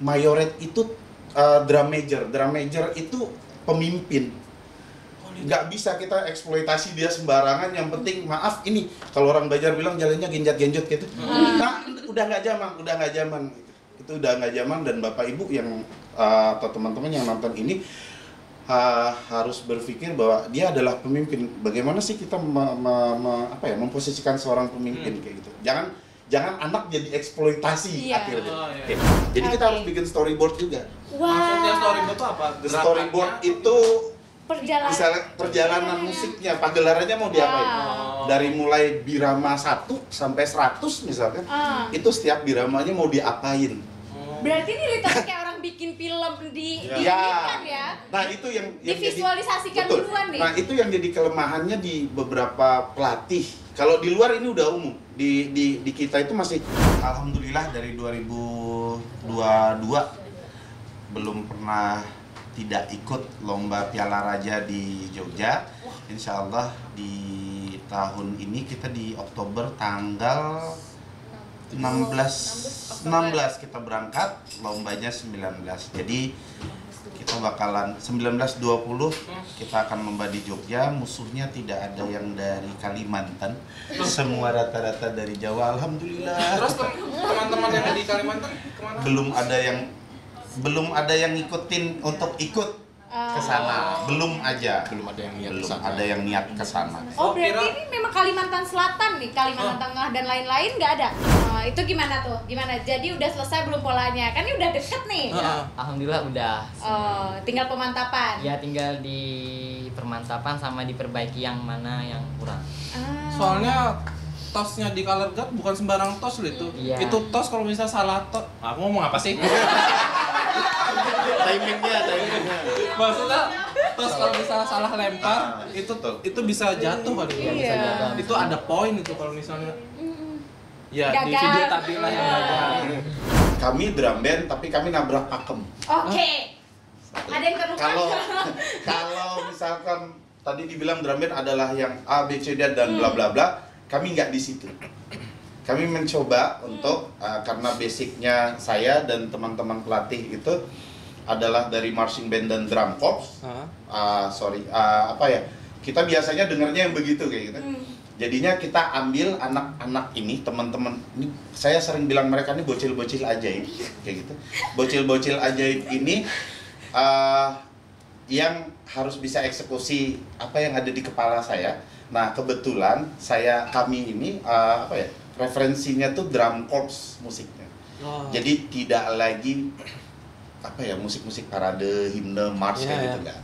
mayoret itu drum major itu pemimpin. Nggak bisa kita eksploitasi dia sembarangan, yang penting maaf ini kalau orang Banjar bilang jalannya genjot-genjot gitu. Nah, udah nggak zaman. Itu udah nggak zaman, dan Bapak Ibu yang atau teman-teman yang nonton ini harus berpikir bahwa dia adalah pemimpin. Bagaimana sih kita memposisikan seorang pemimpin kayak gitu. Jangan anak jadi eksploitasi akhirnya. Iya. Jadi kita harus bikin storyboard juga. Maksudnya storyboard itu apa? Storyboard itu misalnya perjalanan musiknya, pagelarannya mau diapain? Dari mulai birama 1 sampai 100 misalkan, itu setiap biramanya mau diapain? Berarti ini literally kayak orang bikin film kan ya? Nah itu yang divisualisasikan betul. duluan nih. Nah itu yang jadi kelemahannya di beberapa pelatih. Kalau di luar ini udah umum, di kita itu masih, alhamdulillah dari 2022 belum pernah tidak ikut lomba Piala Raja di Jogja. Insya Allah di tahun ini kita di Oktober tanggal 16 kita berangkat, lombanya 19. Jadi kita bakalan 19-20 kita akan lomba di Jogja. Musuhnya tidak ada yang dari Kalimantan, semua rata-rata dari Jawa, alhamdulillah. Terus teman-teman yang di Kalimantan kemana? Belum ada yang ngikutin untuk ikut ke sana. Belum ada yang niat ke sana. Oh, berarti ini memang Kalimantan Selatan nih, Kalimantan Tengah dan lain-lain nggak ada? Itu gimana tuh? Gimana? Jadi udah selesai belum polanya? Kan ini udah deket nih. Alhamdulillah udah. Tinggal pemantapan. Ya tinggal di permantapan sama diperbaiki yang mana yang kurang. Soalnya tosnya di Color Guard bukan sembarang tos loh itu. Iya. Itu tos kalau misal salah tos. Aku ngomong apa sih? Timingnya. Maksudnya tos kalau misalnya salah lempar itu bisa jatuh kali ya. Iya. Itu ada poin itu kalau misalnya ya di Gagal. video tadi lah yang gagal. Kami drum band tapi kami nabrak pakem. Oke. Ada yang terluka? Kalau misalkan tadi dibilang drum band adalah yang A, B, C, D dan bla bla bla, kami nggak di situ. Kami mencoba untuk karena basicnya saya dan teman-teman pelatih itu adalah dari marching band dan drum corps. Kita biasanya dengarnya yang begitu kayak gitu. Jadinya kita ambil anak-anak ini, teman-teman ini, saya sering bilang mereka ini bocil-bocil ajaib kayak gitu. Bocil-bocil ajaib ini yang harus bisa eksekusi apa yang ada di kepala saya. Nah, kebetulan kami ini referensinya tuh drum corps musiknya. Jadi tidak lagi musik-musik parade, himne, march kayak gitu enggak.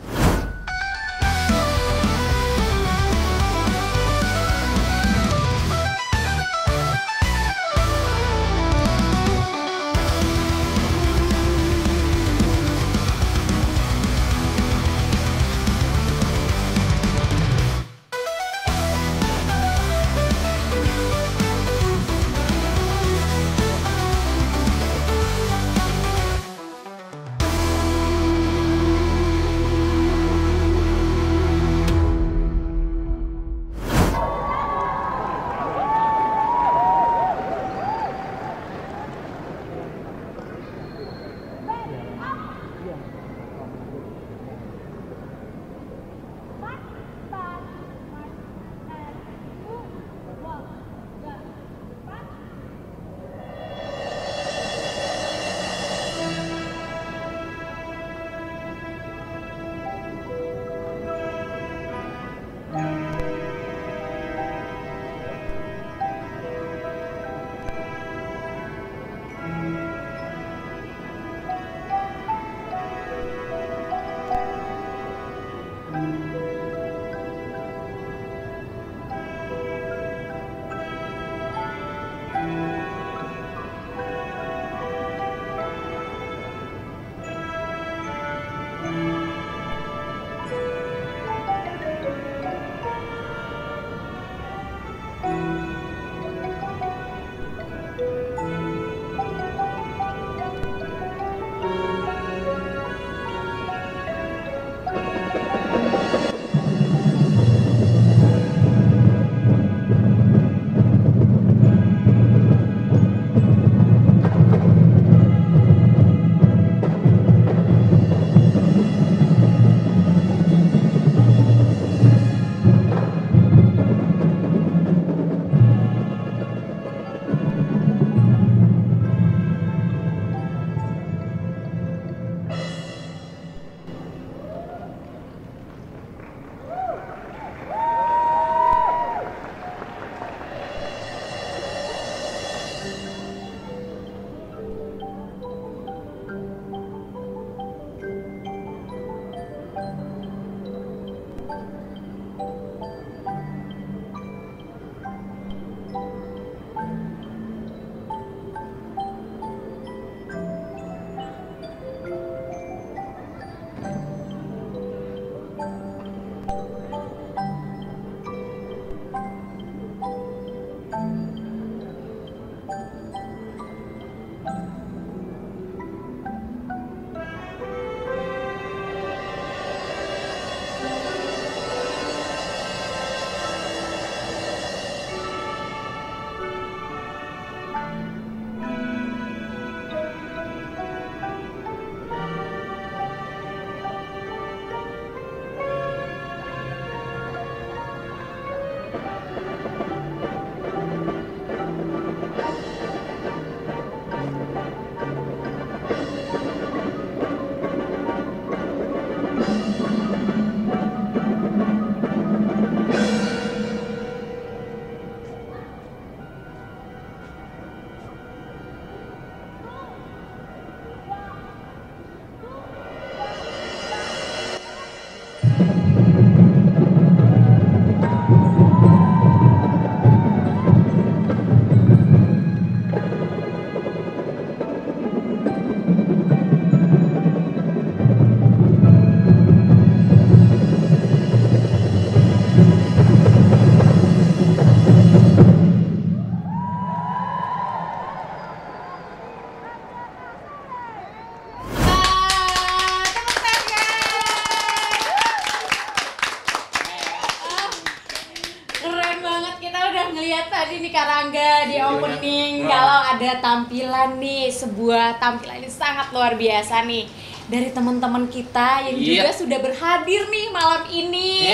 opening kalau ada tampilan nih, sebuah tampilan ini sangat luar biasa nih dari teman-teman kita yang juga sudah berhadir nih malam ini.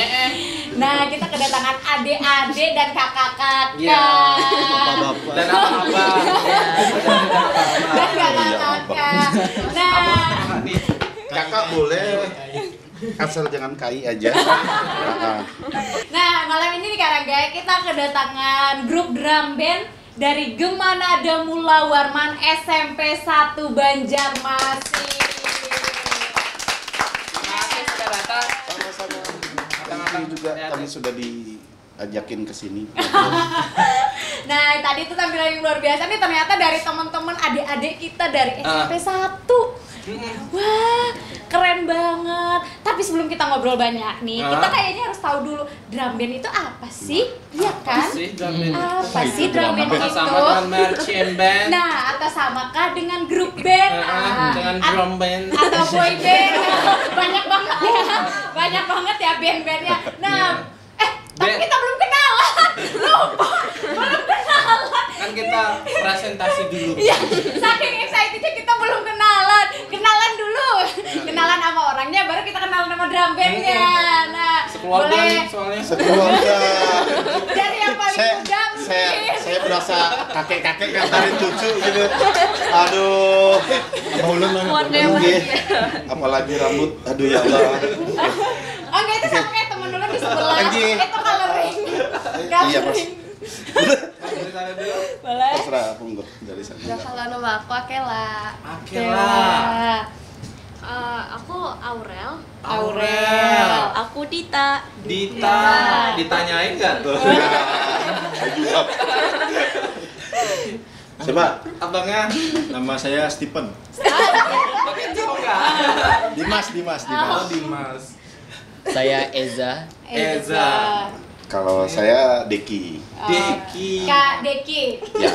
Nah, kita kedatangan adik-adik dan kakak-kakak. Bapak-bapak. Dan abang-abang. Dan kakak-kakak. Nah, Kakak boleh asal jangan KI aja. Nah, malam ini nih Karangga, kita kedatangan grup drum band dari Gemanada Mula Warman SMP 1 Banjarmasin. Sudah datang. Sama-sama. Kami juga kami sudah diajakin ke sini. Nah, tadi itu tampilan yang luar biasa nih, ternyata dari teman-teman adik-adik kita dari SMP 1. Wah, keren banget. Tapi sebelum kita ngobrol banyak nih, kita kayaknya harus tahu dulu drum band itu apa sih? Iya kan? Apa sih drum band itu? Sama dengan marching band. Nah, atau samakah dengan grup band? Dengan drum band. Atau boy band? Banyak banget ya. Banyak banget ya band-bandnya. Nah, tapi kita belum kenalan. Lupa. Belum kenalan. Kan kita presentasi dulu. Iya, saking excitednya kita belum kenalan. Kenalan dulu. Kenalan sama orangnya, baru kita kenalan sama drum bandnya. Nah, Sekeluarga boleh nih soalnya. Sekeluarga. dari yang paling muda mungkin. Saya berasa kakek-kakek ngantarin cucu gitu. Aduh. Apalagi rambut. Aduh ya Allah. Oh enggak, itu sama kayak temen dulu di sebelah. Anjing. Itu coloring. Iya, Mas. Boleh. Terserah aku enggak dari sana. Udah, kalau nama aku Akela. Akela. Aku Aurel. Aurel. Aku Dita. Dita. Ditanyain nggak tuh? Coba. Abangnya. Nama saya Stephen. Pakai juga. Dimas. Oh, Dimas. Saya Eza. Eza. Kalau saya Deki. Deki. Kak Deki. Ya.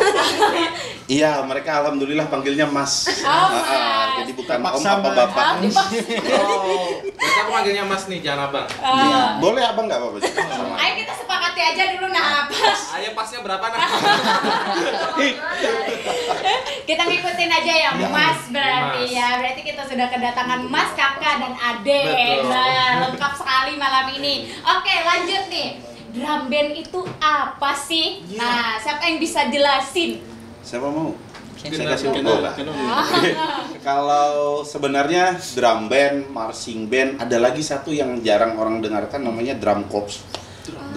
Iya, mereka alhamdulillah panggilnya Mas. Mas. Jadi bukan Om Terpaksa, apa Mas. Bapak. Oh, kita panggilnya Mas nih, jangan abang. Boleh abang nggak apa-apa? Sama. Ayo kita sepakati aja dulu nah pas. Ayo pasnya berapa nah? Kita ngikutin aja ya Mas berarti Mas. ya. Berarti kita sudah kedatangan Mas, kakak dan adik. Betul. Nah, lengkap sekali malam ini. Oke, lanjut nih. Drum band itu apa sih? Iya. Nah, siapa yang bisa jelasin? Siapa mau? Saya Kenal, kasih kenal, bola. Kalau sebenarnya drum band, marching band, ada lagi satu yang jarang orang dengarkan namanya drum corps.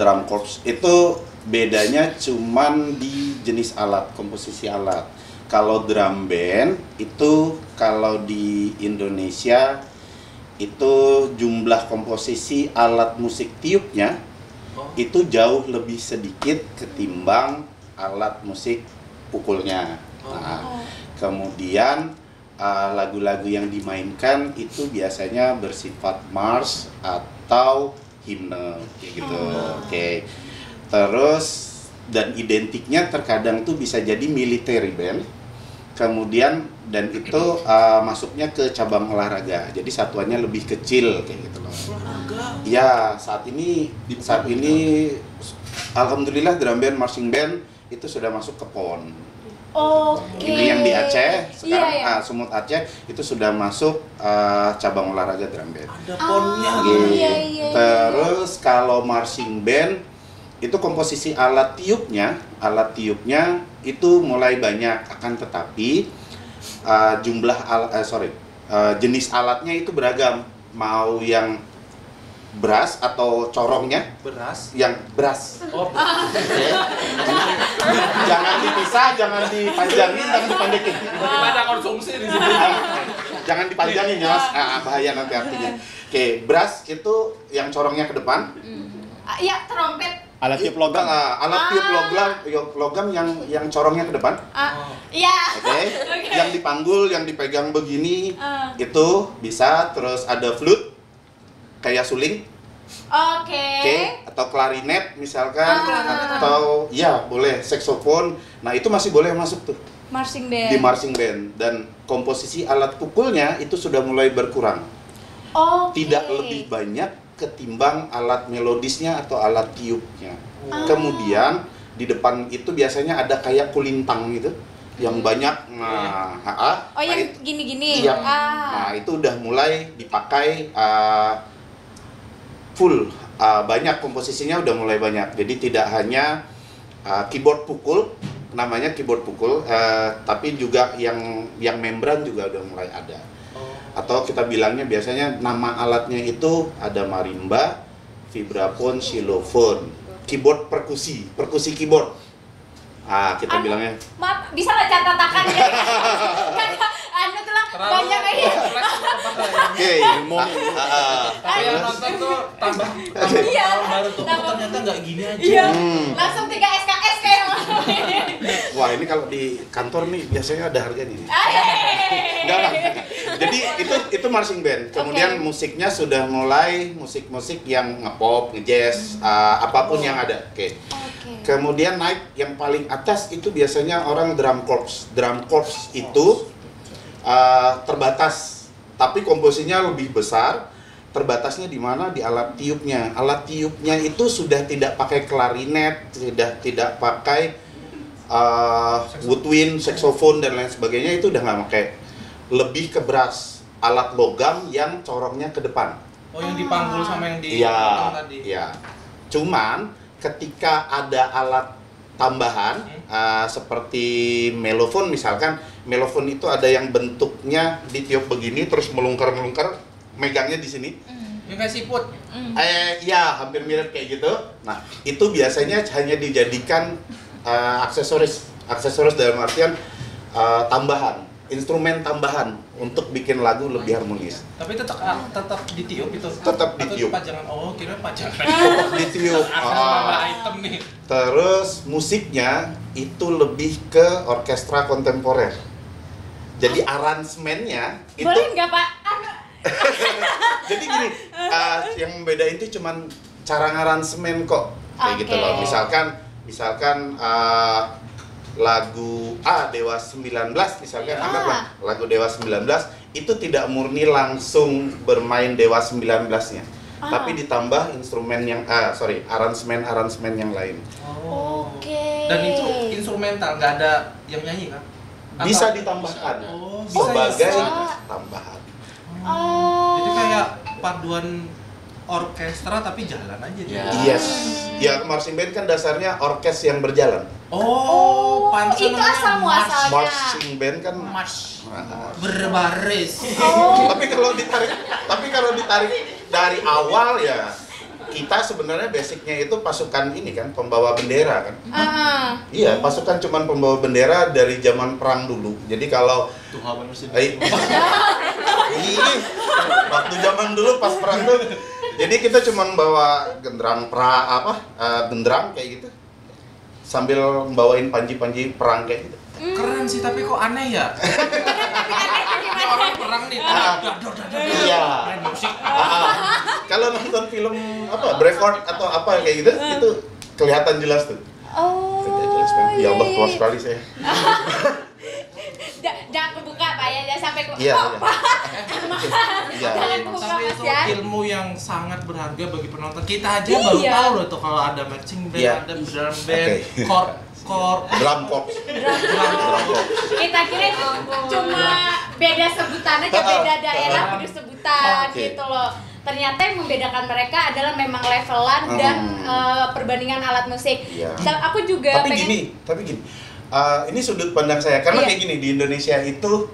Drum corps itu bedanya cuman di jenis alat, komposisi alat. Kalau drum band itu kalau di Indonesia itu jumlah komposisi alat musik tiupnya itu jauh lebih sedikit ketimbang alat musik pukulnya. Nah, kemudian lagu-lagu yang dimainkan itu biasanya bersifat march atau himne kayak gitu. Oke. Terus dan identiknya terkadang tuh bisa jadi military band. Kemudian dan itu masuknya ke cabang olahraga. Jadi satuannya lebih kecil kayak gitu loh. Ya, saat ini alhamdulillah drum band, marching band itu sudah masuk ke PON. Oke. Ini yang di Aceh sekarang Iya. Sumut Aceh itu sudah masuk cabang olahraga drum band. Ada ponnya. Iya. Terus kalau marching band itu komposisi alat tiupnya itu mulai banyak, akan tetapi jenis alatnya itu beragam. Mau yang brass atau corongnya, Beras. yang brass. Oh, Jangan dipisah, jangan dipanjangin, jangan dipendekin. pada konsumsi di sini. Jangan dipanjangin ya Mas, bahaya nanti artinya. Oke, brass itu yang corongnya ke depan. Ya, trompet. Alat tiup logam. Alat tiup logam yang corongnya ke depan. Iya. Oke. Yang dipanggul, yang dipegang begini itu bisa. Terus ada flute kayak suling. Oke. Atau klarinet misalkan, atau ya boleh saksofon. Nah, itu masih boleh masuk tuh Marching di band. marching band, dan komposisi alat pukulnya itu sudah mulai berkurang. Oke. Tidak lebih banyak ketimbang alat melodisnya atau alat tiupnya. Kemudian Di depan itu biasanya ada kayak kulintang gitu yang banyak. Nah, Oh, yang gini-gini. iya. Nah, itu udah mulai dipakai full. Banyak komposisinya udah mulai banyak. Jadi tidak hanya keyboard pukul, namanya keyboard pukul, tapi juga yang membran juga udah mulai ada. Atau kita bilangnya biasanya nama alatnya itu ada marimba, vibraphone, xylophone, keyboard perkusi keyboard. Kita bilangnya. Maaf, bisa nggak catatakan ya? Karena anu tuh lah banyak aja. Oke. Tapi yang nonton tuh tambah Iya. tahun baru tuh, Tambah. ternyata nggak gini aja. Iya. Langsung 3 SKS kayak Wah, ini kalau di kantor nih biasanya ada harga nih. Hehehe. Enggak. Jadi itu marching band. Kemudian musiknya sudah mulai musik-musik yang ngepop, ngejazz, apapun yang ada. Oke. Kemudian naik yang paling atas itu biasanya orang drum corps. Drum corps itu terbatas, tapi komposisinya lebih besar. Terbatasnya di mana? Di alat tiupnya. Alat tiupnya itu sudah tidak pakai klarinet, sudah tidak pakai woodwind, saxophone dan lain sebagainya, itu udah nggak pakai. Lebih ke brass, alat logam yang corongnya ke depan. Oh, yang dipanggul sama yang di Iya, belakang tadi. iya. Cuman ketika ada alat tambahan seperti melofon misalkan, melofon itu ada yang bentuknya ditiup begini terus melungker-melungker, megangnya di sini. Yang kayak siput. Ya hampir mirip kayak gitu. Nah, itu biasanya hanya dijadikan aksesoris dalam artian tambahan, instrumen tambahan untuk bikin lagu lebih harmonis. Tapi tetap ditiup itu. Tetap ditiup. Atau pajangan. Oh, kira pajangan. Tetap ditiup. Ada item nih. Terus musiknya itu lebih ke orkestra kontemporer. Jadi aransemennya itu. Boleh nggak Pak? Jadi gini, yang membedain itu cuman cara ngaransemen kok. Kayak gitu loh. Misalkan lagu Dewa 19 misalkan, anggaplah lagu Dewa 19 itu tidak murni langsung bermain Dewa 19-nya. Tapi ditambah instrumen yang aransemen yang lain. Oke. Dan itu instrumental, nggak ada yang nyanyi kan? Bisa ditambahkan sebagai tambahan. Jadi kayak paduan orkestra tapi jalan aja dia. Yes. Ya, marching band kan dasarnya orkes yang berjalan. Pantesan itu namanya asal muasalnya. Marching band kan march berbaris. tapi kalau ditarik dari awal ya, kita sebenarnya basicnya itu pasukan ini kan, pembawa bendera kan. Iya, pasukan cuman pembawa bendera dari zaman perang dulu. Jadi kalau waktu zaman dulu pas perang tuh, jadi kita cuman bawa genderang genderang kayak gitu, sambil bawain panji-panji perang kayak gitu. Keren sih, tapi kok aneh ya? Ini orang perang nih, Iya. main musik. Kalau nonton film Braveheart atau apa kayak gitu, itu kelihatan jelas tuh. Ya Allah, tua sekali saya. Jangan kebuka Pak ya, jangan sampai kebuka. Iya. Jangan kebuka Tapi Mas itu ya. ilmu yang sangat berharga bagi penonton. Kita aja baru tahu loh tuh kalau ada marching band, Iya. ada drum band, Drum corps. Kita kira itu cuma beda sebutan aja, beda daerah, beda sebutan gitu loh. Ternyata yang membedakan mereka adalah memang levelan dan perbandingan alat musik. Iya. Aku juga Tapi gini, ini sudut pandang saya, karena kayak gini, di Indonesia itu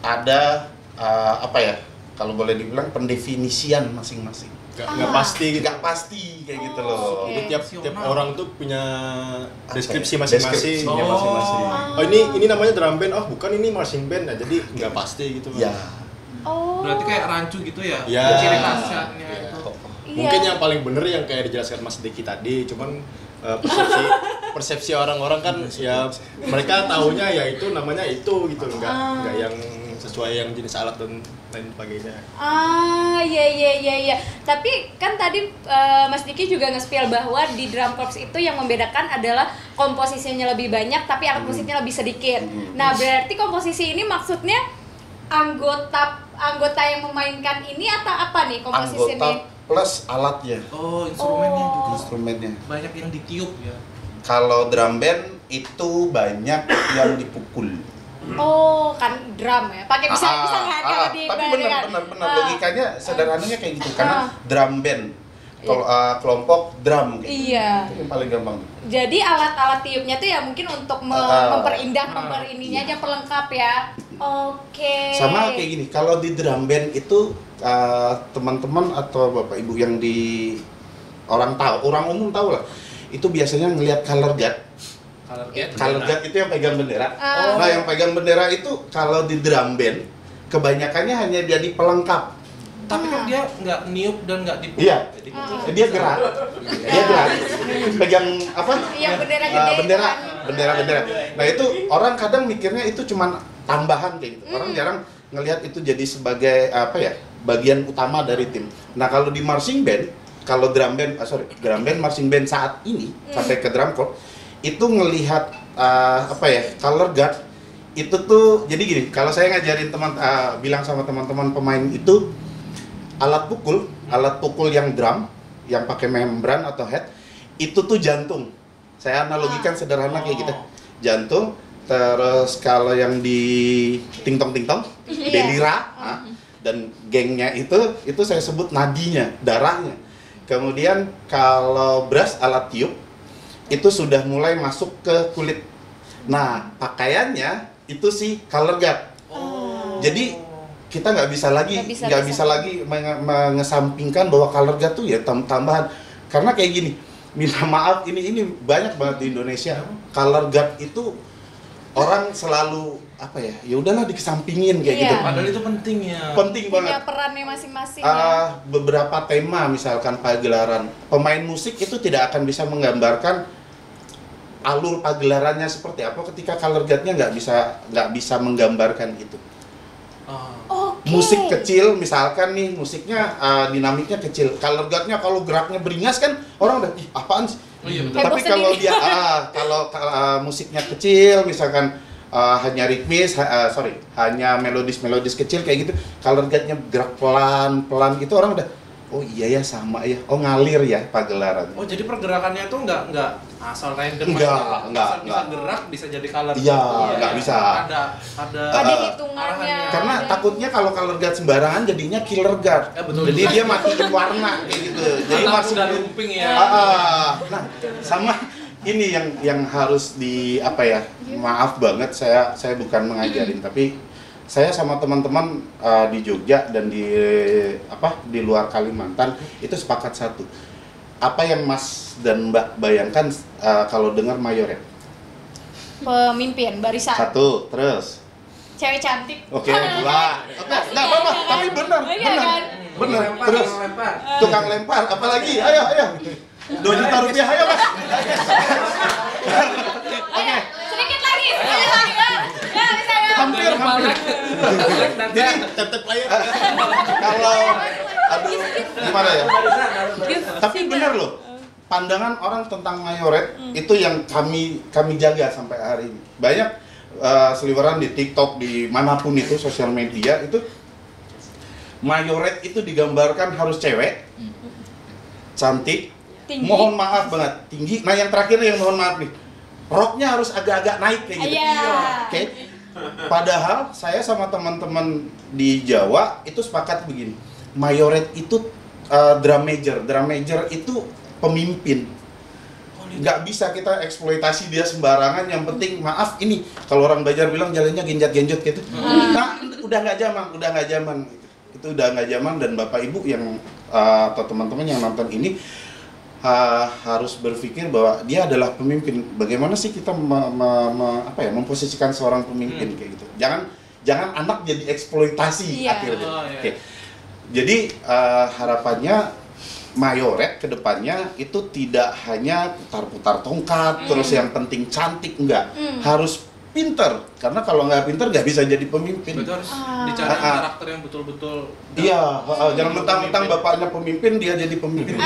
ada kalau boleh dibilang pendefinisian masing-masing. Nggak pasti gitu. Nggak pasti kayak gitu loh. Oke. Jadi tiap orang tuh punya deskripsi masing-masing. Deskripsinya masing-masing. Oh ini namanya drum band, oh bukan ini marching band. Nah jadi nggak pasti gitu. Ya. Berarti kayak rancu gitu ya? Ya. Ciri khasnya itu. Mungkin yang paling bener yang kayak dijelaskan Mas Diki tadi, cuman persepsi orang-orang kan ya mereka taunya ya itu namanya itu gitu, nggak yang sesuai yang jenis alat dan lain sebagainya. Iya. Tapi kan tadi Mas Diki juga nge-spill bahwa di drum corps itu yang membedakan adalah komposisinya lebih banyak tapi alat musiknya lebih sedikit. Nah, berarti komposisi ini maksudnya anggota yang memainkan ini atau apa nih komposisi ini? Anggota plus alatnya. Instrumennya juga. Instrumennya. Banyak yang ditiup ya. Kalau drum band itu banyak yang dipukul. Oh, kan drum ya. Pakai bisa nggak kalau di tapi bandingkan? benar logikanya sederhananya kayak gitu karena drum band kalau kelompok drum kayak gitu. Iya. Itu yang paling gampang. Jadi alat-alat tiupnya tuh ya mungkin untuk memperindah, memperininya aja pelengkap ya. Oke. Sama kayak gini, kalau di drum band itu teman-teman atau bapak ibu yang di orang umum tahu lah, itu biasanya ngelihat color guard. Color guard itu yang pegang bendera. Nah, yang pegang bendera itu kalau di drum band kebanyakannya hanya jadi pelengkap. Tapi kan dia nggak niup dan nggak dipukul. Iya. Dia gerak. Dia gerak. Pegang apa? Yang bendera gede. Bendera. Nah, itu orang kadang mikirnya itu cuma tambahan kayak gitu. Orang jarang ngelihat itu jadi sebagai apa ya? Bagian utama dari tim. Nah, kalau di marching band, kalau drum band marching band saat ini sampai ke drum corps itu ngelihat apa ya? Color guard itu tuh jadi gini, kalau saya ngajarin bilang sama teman-teman pemain itu alat pukul yang drum yang pakai membran atau head itu tuh jantung. Saya analogikan sederhana kayak gitu. Jantung, terus kalau yang di tingtong delira dan gengnya itu saya sebut nadinya, darahnya. Kemudian kalau brass alat tiup itu sudah mulai masuk ke kulit. Nah, pakaiannya itu si color guard. Jadi kita nggak bisa lagi mengesampingkan bahwa color guard tuh ya tambahan. Karena kayak gini, minta maaf ini banyak banget di Indonesia color guard itu orang selalu apa ya? Ya udahlah dikesampingin kayak gitu. Padahal itu penting ya. Penting banget. Punya perannya masing-masing ya. Beberapa tema misalkan pagelaran, pemain musik itu tidak akan bisa menggambarkan alur pagelarannya seperti apa ketika color guard-nya nggak bisa menggambarkan itu. Musik kecil misalkan nih musiknya dinamiknya kecil, color guard-nya kalau geraknya beringas kan orang udah apaan sih? Tapi kalau dia kalau musiknya kecil misalkan hanya ritmis hanya melodis kecil kayak gitu, color guard-nya gerak pelan itu orang udah oh iya ya sama ya, oh ngalir ya pagelaran. Oh jadi pergerakannya tuh nggak asal random, nggak bisa gerak bisa jadi color. Iya, nggak bisa. Ada hitungannya. Karena takutnya kalau color guard sembarangan jadinya killer guard. Jadi dia matiin warna kayak gitu. Jadi masuk dari lumping ya. Nah, sama ini yang harus di apa ya? Maaf banget saya bukan mengajarin tapi saya sama teman-teman di Jogja dan di luar Kalimantan itu sepakat satu. Apa yang Mas dan Mbak bayangkan kalau dengar mayoret? Pemimpin barisan. Satu, terus. Cewek cantik. Oke, dua. Nggak apa-apa, tapi benar. Terus tukang lempar, apalagi? Ayo. 2 juta rupiah, ayo Mas. Oke. Sedikit lagi. Ya, bisa ya. Hampir. Jadi tetep layar. Kalau gimana ya? Tapi benar loh. Pandangan orang tentang mayoret itu yang kami jaga sampai hari ini. Banyak seliweran di TikTok di manapun itu sosial media itu mayoret itu digambarkan harus cewek, cantik, tinggi. Mohon maaf banget tinggi. Nah yang terakhir yang mohon maaf nih, roknya harus agak-agak naik kayak gitu. Oke. Padahal saya sama teman-teman di Jawa itu sepakat begini, mayoret itu drum major itu pemimpin. Nggak bisa kita eksploitasi dia sembarangan, yang penting maaf ini kalau orang Banjar bilang jalannya genjot-genjot gitu. Nah, udah nggak zaman. Itu udah nggak zaman dan Bapak Ibu yang atau teman-teman yang nonton ini harus berpikir bahwa dia adalah pemimpin. Bagaimana sih kita memposisikan seorang pemimpin kayak gitu. Jangan anak jadi eksploitasi akhirnya. Oke. Jadi harapannya mayoret kedepannya itu tidak hanya putar-putar tongkat, terus yang penting cantik, enggak. Harus pinter, karena kalau nggak pinter nggak bisa jadi pemimpin. Betul, harus dicari karakter yang betul-betul. Iya, jangan mentang-mentang bapaknya pemimpin dia jadi pemimpin.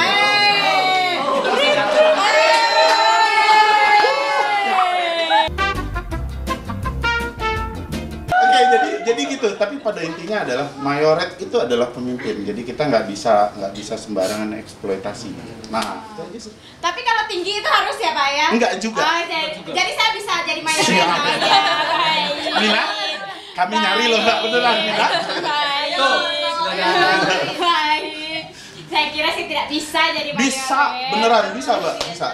Oke, jadi gitu. tapi pada intinya adalah mayoret itu adalah pemimpin. Jadi kita nggak bisa sembarangan eksploitasi. Nah, itu aja sih. Tapi kalau tinggi itu harus ya Pak ya? Enggak juga. Oh, jadi saya bisa jadi mayoret. Siap. Oh, ya, baik. Mina, kami nyari loh Mbak, beneran Mina. Baik. Tuh, sudah ada. Baik. Saya kira sih tidak bisa jadi mayoret. Bisa, beneran bisa Mbak, bisa.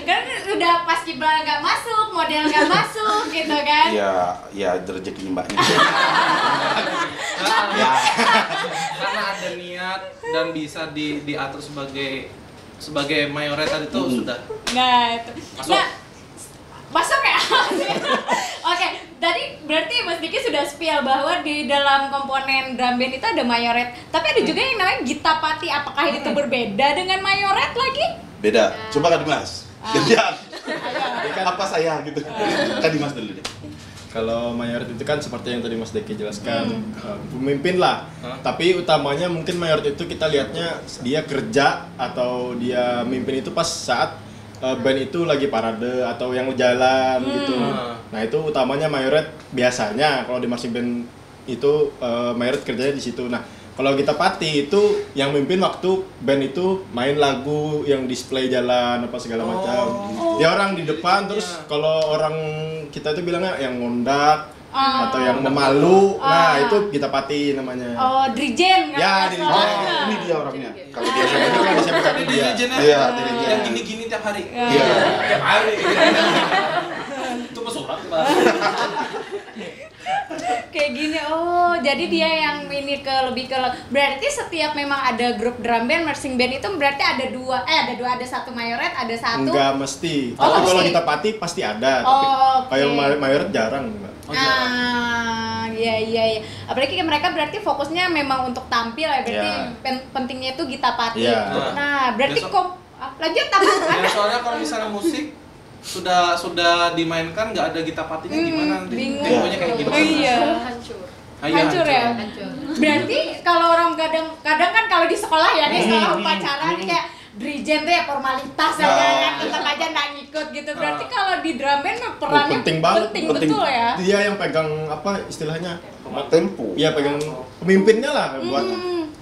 Kan udah pas Kibra nggak masuk, model nggak masuk gitu kan? Ya rezeki Mbaknya. Ya. Karena ada niat dan bisa diatur sebagai mayoret tadi tuh sudah. Nah, itu. Masuk. Nah, masuk ya? Oke, tadi berarti Mas Diki sudah spill bahwa di dalam komponen drum band itu ada mayoret. Tapi ada juga yang namanya gitapati. Apakah itu berbeda dengan mayoret lagi? Beda. Coba Kak Dimas. Gantian. Apa saya gitu. Kak Dimas dulu deh. Kalau mayoret itu kan seperti yang tadi Mas Deki jelaskan, pemimpin lah. Tapi utamanya mungkin mayoret itu kita lihatnya dia kerja atau dia mimpin itu pas saat band itu lagi parade atau yang jalan gitu. Nah itu utamanya mayoret biasanya kalau di marching band itu mayoret kerjanya di situ. Nah kalau Gitapati itu yang mimpin waktu band itu main lagu yang display jalan apa segala macam. Dia orang di depan terus kalau orang kita itu bilangnya yang ngondak atau yang memalu. Nah itu Gitapati namanya. Oh, dirijen kan? Ya, dirijen. Ini dia orangnya. Kalau dia Ini kan siapa satu dia. Iya, dirijen. Yang gini-gini tiap hari. Iya. Tiap hari. Itu pesurat, Pak. Kayak gini, oh jadi dia yang ini lebih ke berarti setiap memang ada grup drum band, marching band itu berarti ada satu mayoret, ada satu. Enggak mesti. Oh, Tapi kalau mesti. Gitapati pasti ada. Oh, Tapi oke. kayak mayoret jarang. Mbak. Iya. Apalagi kan mereka berarti fokusnya memang untuk tampil ya, berarti Iya. pentingnya itu gitapati. Iya. Nah, berarti Besok- lanjut apa? Ya, soalnya kalau misalnya musik sudah dimainkan nggak ada gitapatinya gimana nanti? Bingung. Temponya kayak gimana? Oh, iya. Hancur. Iya, Hancur ya? Hancur. Berarti kalau orang kadang kan kalau di sekolah ya, di sekolah upacara nih kayak dirijen tuh ya formalitas ya kan, tetap aja nggak ngikut gitu. Berarti kalau di drum band perannya penting banget. penting betul ya. Dia yang pegang apa istilahnya? Tempo. Iya pegang pemimpinnya lah buat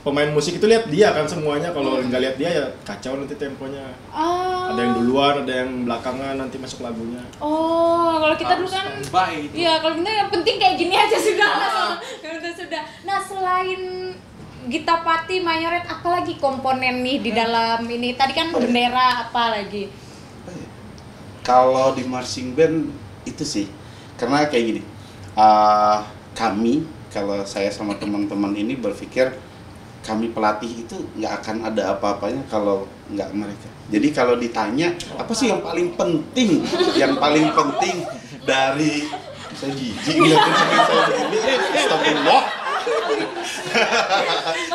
pemain musik itu lihat dia kan semuanya. Kalau nggak lihat dia ya kacau nanti temponya. Oh. Ada yang duluan, ada yang belakangan nanti masuk lagunya. Oh, kalau kita dulu kan Baik. iya, kalau kita yang penting kayak gini aja sudah. Sudah. Nah, selain Gitapati, mayoret, apalagi komponen nih di dalam ini? Tadi kan bendera, apa lagi? Kalau di marching band itu sih, karena kayak gini, kami, kalau saya sama teman-teman ini berpikir kami pelatih itu nggak akan ada apa-apanya kalau nggak mereka. Jadi kalau ditanya apa sih yang paling penting, dari saya jijik ngeliatin teman saya begini, astagfirullah.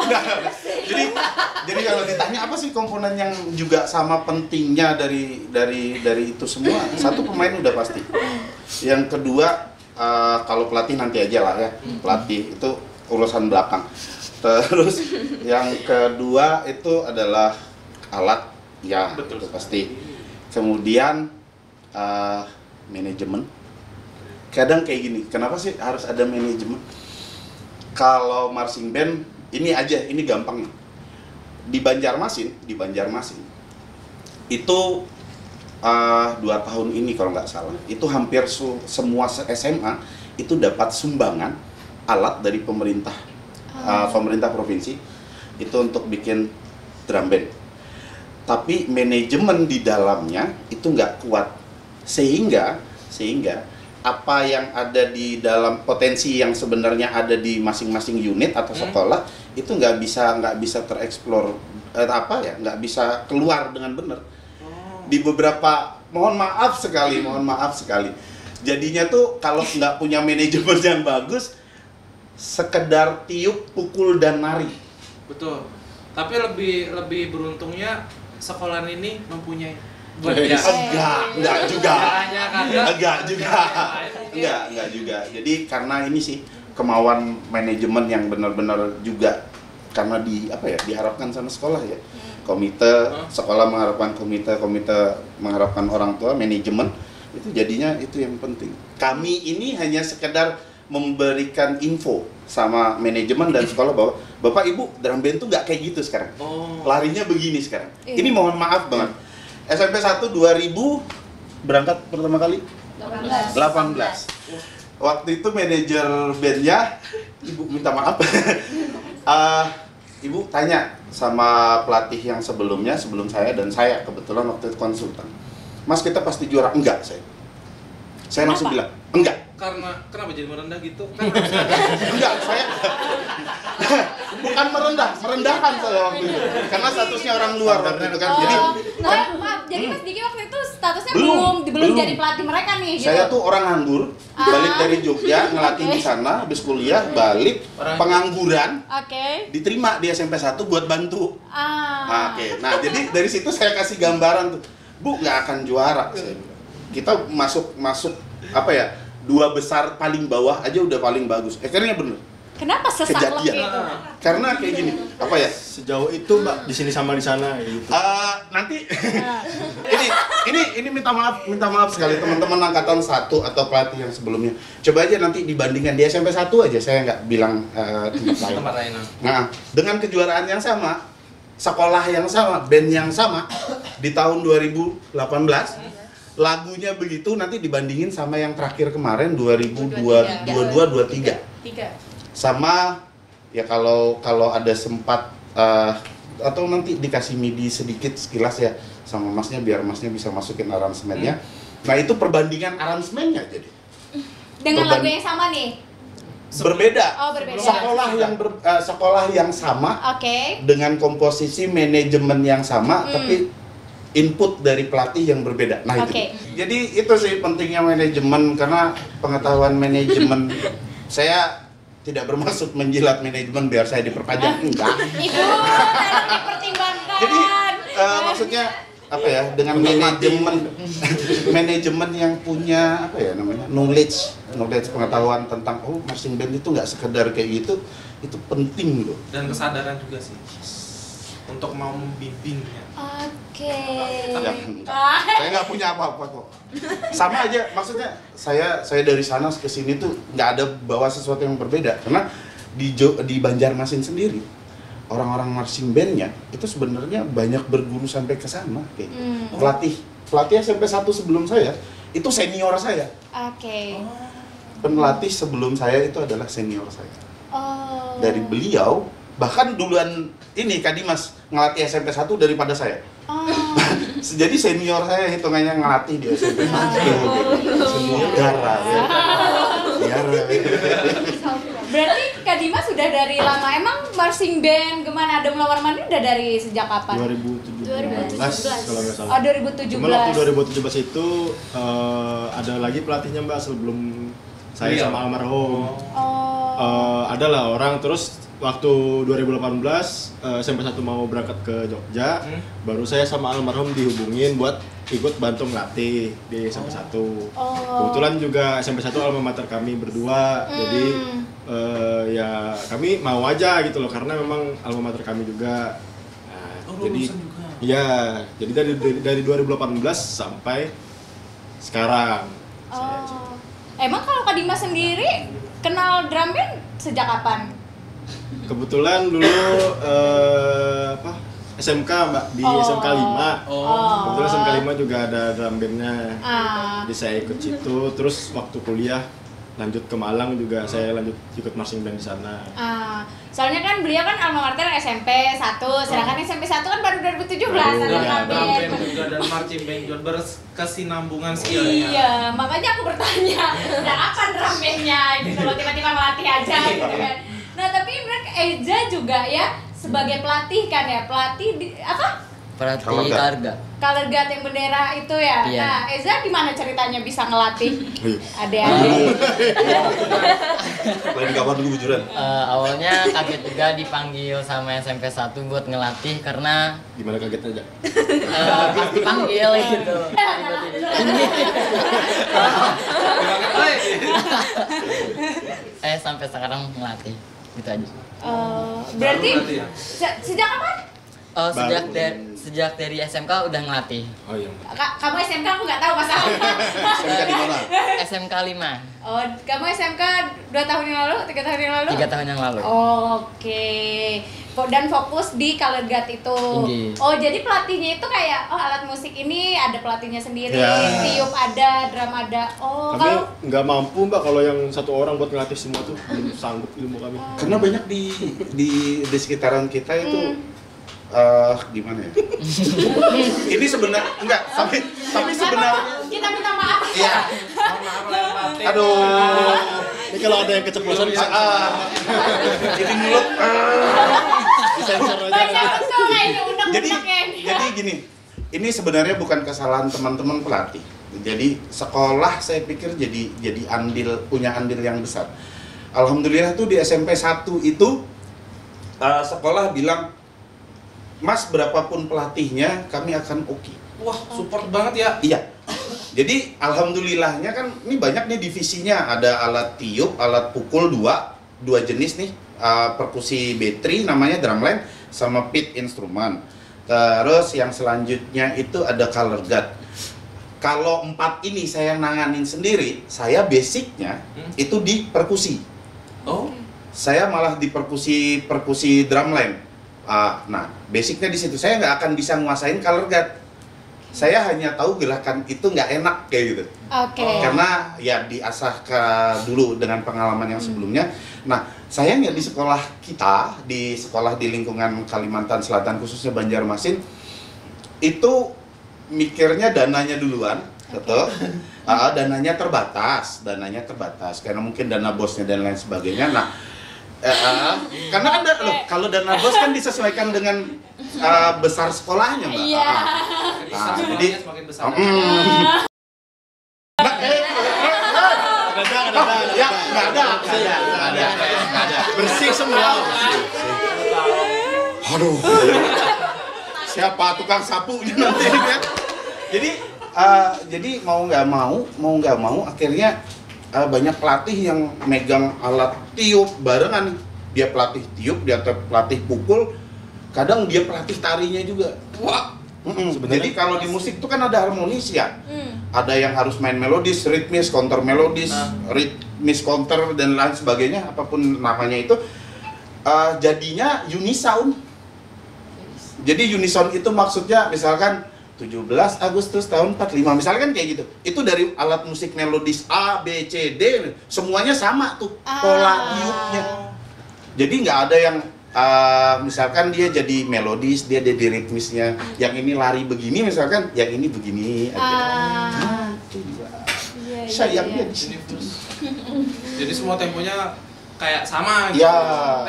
Nah, jadi kalau ditanya apa sih komponen yang juga sama pentingnya dari itu semua, satu pemain udah pasti. Yang kedua kalau pelatih nanti aja lah ya, pelatih itu urusan belakang. Terus yang kedua itu adalah alat, ya Betul. itu pasti. Kemudian manajemen. Kadang kayak gini, kenapa sih harus ada manajemen? Kalau marching band ini gampang. Di Banjarmasin itu 2 tahun ini kalau nggak salah, itu hampir semua SMA itu dapat sumbangan alat dari pemerintah provinsi itu untuk bikin drum band. Tapi manajemen di dalamnya itu nggak kuat, sehingga apa yang ada di dalam potensi yang sebenarnya ada di masing-masing unit atau sekolah itu nggak bisa tereksplor, nggak bisa keluar dengan benar. Di beberapa, mohon maaf sekali, jadinya tuh kalau nggak punya manajemen yang bagus, sekedar tiup, pukul dan nari. Betul. Tapi lebih beruntungnya sekolah ini mempunyai Enggak juga. Enggak juga. Jadi karena ini sih kemauan manajemen yang benar-benar juga karena diharapkan sama sekolah ya. Komite, sekolah mengharapkan komite mengharapkan orang tua, manajemen itu jadinya itu yang penting. Kami ini hanya sekedar memberikan info sama manajemen dan sekolah bahwa Bapak Ibu drum band tuh nggak kayak gitu sekarang. Larinya begini sekarang. Iya. Ini mohon maaf banget. SMP 1 2000 berangkat pertama kali 18. Waktu itu manajer bandnya, Ibu minta maaf. Ibu tanya sama pelatih yang sebelumnya, sebelum saya, dan saya kebetulan waktu itu konsultan. Mas, kita pasti juara? Enggak, saya langsung bilang, enggak. Karena kenapa jadi merendah gitu? Enggak, saya bukan merendahkan saya waktu itu. Karena statusnya orang luar waktu itu kan. Jadi maaf, jadi Mas Diki waktu itu statusnya belum jadi pelatih mereka nih gitu. saya tuh orang nganggur, balik dari Jogja, ngelatih Oke. di sana, habis kuliah, balik, pengangguran, Oke. diterima di SMP 1 buat bantu. Ah. Nah, jadi dari situ saya kasih gambaran tuh, Bu, nggak akan juara. Saya bilang. Kita masuk apa ya, 2 besar paling bawah aja udah paling bagus. Akhirnya bener. Kenapa sesaklek Kejadian. itu? Karena kayak gini, apa ya? Sejauh itu Mbak, di sini sama di sana gitu. Nanti ini minta maaf sekali teman-teman angkatan 1 atau pelatih yang sebelumnya. Coba aja nanti dibandingkan di SMP 1 aja, saya nggak bilang Tempat lain. Nah, dengan kejuaraan yang sama, sekolah yang sama, band yang sama di tahun 2018, lagunya begitu nanti dibandingin sama yang terakhir kemarin 2022-23. Sama ya kalau ada sempat atau nanti dikasih MIDI sedikit sekilas ya sama Masnya biar Masnya bisa masukin aransemennya. Nah, itu perbandingan aransemennya jadi. Dengan lagu yang sama nih. Berbeda. Oh, berbeda. Sekolah yang sama Oke. dengan komposisi manajemen yang sama tapi input dari pelatih yang berbeda. Nah, Oke. itu. Jadi itu sih pentingnya manajemen karena pengetahuan manajemen saya tidak bermaksud menjilat manajemen biar saya diperpanjang, enggak. Ibu, tolong dipertimbangkan. Jadi maksudnya apa ya, dengan manajemen yang punya apa ya namanya, knowledge pengetahuan tentang marching band itu nggak sekedar kayak gitu, itu penting loh. Dan kesadaran juga sih untuk mau membimbingnya. Oke. Saya nggak punya apa-apa kok. Sama aja, maksudnya saya dari sana ke sini tuh nggak ada bawa sesuatu yang berbeda karena di Banjarmasin sendiri orang-orang marching bandnya itu sebenarnya banyak berguru sampai ke sana kayak pelatih SMP 1 sebelum saya itu senior saya. Oke. Pelatih sebelum saya itu adalah senior saya. Oh. Dari beliau bahkan duluan ini Kak Dimas ngelatih SMP 1 daripada saya. Oh. Jadi senior saya hitungannya ngelatih di SMP 1. Gara. Berarti Kak Dimas sudah dari lama. Emang marching band Gemana Adem Lawar Mandi udah dari sejak kapan? 2017 kalau nggak salah. Oh, 2017. Cuma waktu 2017 itu ada lagi pelatihnya Mbak sebelum saya sama almarhum. Ada lah orang, terus waktu 2018 SMP 1 mau berangkat ke Jogja, baru saya sama almarhum dihubungin buat ikut bantu ngelatih di SMP 1. Kebetulan juga SMP 1 alma mater kami berdua, jadi ya kami mau aja gitu loh karena memang alma mater kami juga. Nah, jadi juga. ya, jadi dari 2018 sampai sekarang. Emang kalau Kak Dimas sendiri kenal drum band sejak kapan? Kebetulan dulu SMK Mbak, di SMK 5. Kebetulan SMK 5 juga ada drum bandnya. Jadi saya ikut situ, terus waktu kuliah lanjut ke Malang juga saya lanjut ikut marching band di sana. Soalnya kan beliau kan alma mater SMP 1, sedangkan SMP 1 kan baru 2017 ada Drum drum band band. juga dan marching band juga berkesinambungan skillnya. Iya, makanya aku bertanya, udah apa drum bandnya gitu loh, tiba-tiba melatih aja gitu kan. Nah, tapi bener Eza juga ya sebagai pelatih kan ya, pelatih di apa? Pelatih Karga. Kalergat yang bendera itu ya. Iya. Nah, Eza gimana ceritanya bisa ngelatih adik-adik? Lain kapan dulu bujuran. Awalnya kaget juga dipanggil sama SMP 1 buat ngelatih karena Gimana kagetnya aja? pas dipanggil gitu. Sampai sekarang ngelatih gitu aja. Berarti Berarti ya? sejak kapan? Sejak dari SMK udah ngelatih. Oh iya. Kamu SMK aku nggak tahu masalahnya. SMK di mana? SMK 5. Oh, kamu SMK 2 tahun yang lalu, 3 tahun yang lalu? 3 tahun yang lalu. Oh, oke. Dan fokus di color guard itu. Inggih. Oh, jadi pelatihnya itu kayak alat musik ini ada pelatihnya sendiri, Ya. tiup ada, drum ada. Oh, Kami kalau nggak mampu Mbak kalau yang satu orang buat ngelatih semua tuh belum sanggup ilmu kami. Karena banyak di sekitaran kita itu gimana ya? Ini sebenarnya enggak, tapi sebenarnya kita minta maaf. iya. Maaf lahir batin. Aduh. Ini kalau ada yang keceplosan bisa Ini mulut. disensor aja. Banyak betul ini Jadi undang-undangnya ini. jadi gini. Ini sebenarnya bukan kesalahan teman-teman pelatih. Jadi sekolah saya pikir jadi punya andil yang besar. Alhamdulillah tuh di SMP 1 itu sekolah bilang, Mas, berapapun pelatihnya, kami akan oke. Wah, support banget ya. Iya. Jadi alhamdulillahnya kan ini banyak nih divisinya. Ada alat tiup, alat pukul dua jenis nih. Perkusi B3 namanya drumline sama pit instrumen. Terus yang selanjutnya itu ada color guard. Kalau 4 ini saya nanganin sendiri, saya basicnya itu di perkusi. Oh, Saya malah di perkusi drumline. Nah, basicnya di situ. Saya nggak akan bisa nguasain color guard. Saya hanya tahu gerakan itu nggak enak kayak gitu. Oke. Karena ya diasah dulu dengan pengalaman yang sebelumnya. Nah, sayangnya di sekolah kita, di sekolah di lingkungan Kalimantan Selatan khususnya Banjarmasin, itu mikirnya dananya duluan, betul. Dananya terbatas karena mungkin dana bosnya dan lain sebagainya. Nah, karena kan kalau dana bos kan disesuaikan dengan besar sekolahnya, Mbak. Iya. jadi semakin besar. Ya, nggak ada. Bersih semua. Aduh. Siapa tukang sapunya nanti kan? Jadi mau nggak mau akhirnya banyak pelatih yang megang alat tiup barengan nih. Dia pelatih tiup, dia pelatih pukul, kadang dia pelatih tarinya juga. Wah. Jadi kalau di musik itu kan ada harmonis ya. Ada yang harus main melodis, ritmis, counter melodis, ritmis counter dan lain sebagainya, apapun namanya itu. Jadinya unisound. Jadi unisound itu maksudnya misalkan 17 Agustus tahun 45, misalkan kayak gitu. Itu dari alat musik melodis A, B, C, D, semuanya sama tuh pola tiupnya. Jadi nggak ada yang misalkan dia jadi melodis, dia jadi ritmisnya. Yang ini lari begini misalkan, yang ini begini aja. Itu juga. Sayangnya di sini terus. Jadi semua temponya kayak sama gitu. Ya.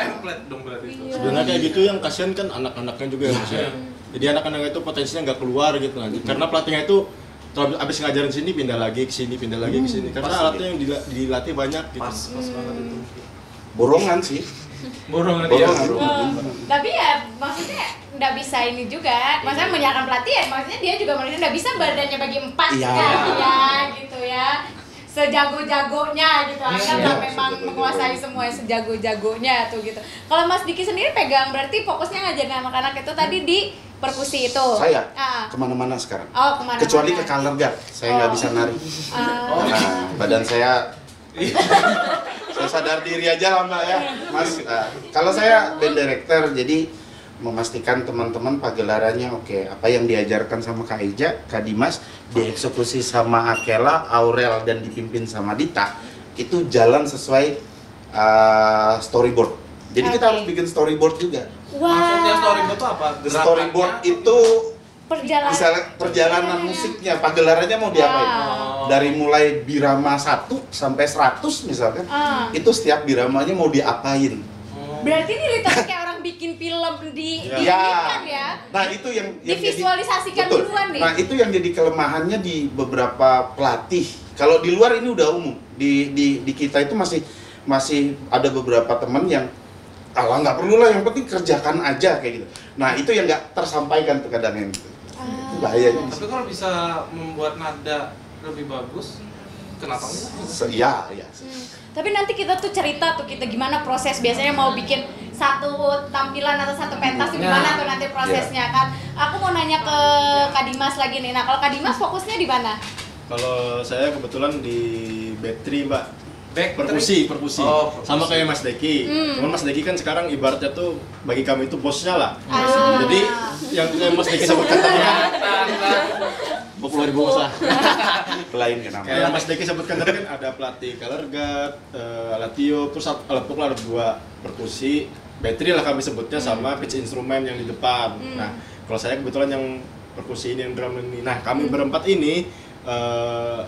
Template dong berarti itu. Sebenarnya kayak gitu yang kasihan kan anak-anaknya juga ya, Mas ya. Jadi anak-anak itu potensinya nggak keluar gitu nanti. Karena pelatihnya itu kalau abis ngajarin sini pindah lagi ke sini, pindah lagi ke sini. Karena alatnya yang dilatih banyak gitu. Pas banget itu. Borongan sih. Borongan dia. Tapi ya maksudnya nggak bisa ini juga. Maksudnya menyalahkan pelatih ya, maksudnya dia juga maksudnya nggak bisa badannya bagi 4 Iya. kan ya gitu ya. Sejago-jagonya gitu, Anda memang menguasai semua sejago-jagonya tuh gitu. Kalau Mas Diki sendiri pegang berarti fokusnya ngajarin anak-anak itu tadi di perkusi itu. Saya kemana-mana sekarang. Oh, kemana-mana. Kecuali ke color guard, saya nggak bisa nari. Badan saya sadar diri aja lah Mbak ya, Mas. Kalau saya band director, jadi memastikan teman-teman pagelarannya oke. Apa yang diajarkan sama Kak Eja, Kak Dimas, dieksekusi sama Akela, Aurel, dan dipimpin sama Dita, itu jalan sesuai storyboard. Jadi kita harus bikin storyboard juga. Maksudnya storyboard itu apa? Storyboard itu perjalanan. misalnya perjalanan musiknya, pagelarannya mau diapain? Dari mulai birama 1 sampai 100 misalkan, itu setiap biramanya mau diapain? Berarti ini literally kayak orang bikin film di Ya. ya. Nah itu yang Divisualisasikan betul. duluan nih. Nah itu yang jadi kelemahannya di beberapa pelatih. Kalau di luar ini udah umum. Di kita itu masih ada beberapa teman yang nggak perlu lah, yang penting kerjakan aja kayak gitu. Nah itu yang nggak tersampaikan tuh kadang yang itu bahayanya. Tapi kalau bisa membuat nada lebih bagus, kenapa enggak? Iya. Tapi nanti kita tuh cerita tuh kita gimana proses biasanya mau bikin satu tampilan atau satu pentas itu gimana tuh nanti prosesnya kan? Aku mau nanya ke Kak Dimas lagi nih. Nah, kalau Kak Dimas fokusnya di mana? Kalau saya kebetulan di battery, Mbak. Perkusi. Perkusi. Oh, perkusi. Sama kayak Mas Deki. Cuman Mas Deki kan sekarang ibaratnya tuh bagi kami itu bosnya lah. Ah. Jadi yang kayak Mas Deki sebutkan tadi kan 20.000 usaha. Lain kenapa? Kayak Mas Deki sebutkan tadi kan ada pelatih color guard, alat tio, terus alat pukul ada 2 perkusi, battery lah kami sebutnya sama pitch instrumen yang di depan. Nah, kalau saya kebetulan yang perkusi ini, yang drum ini. Nah, kami berempat ini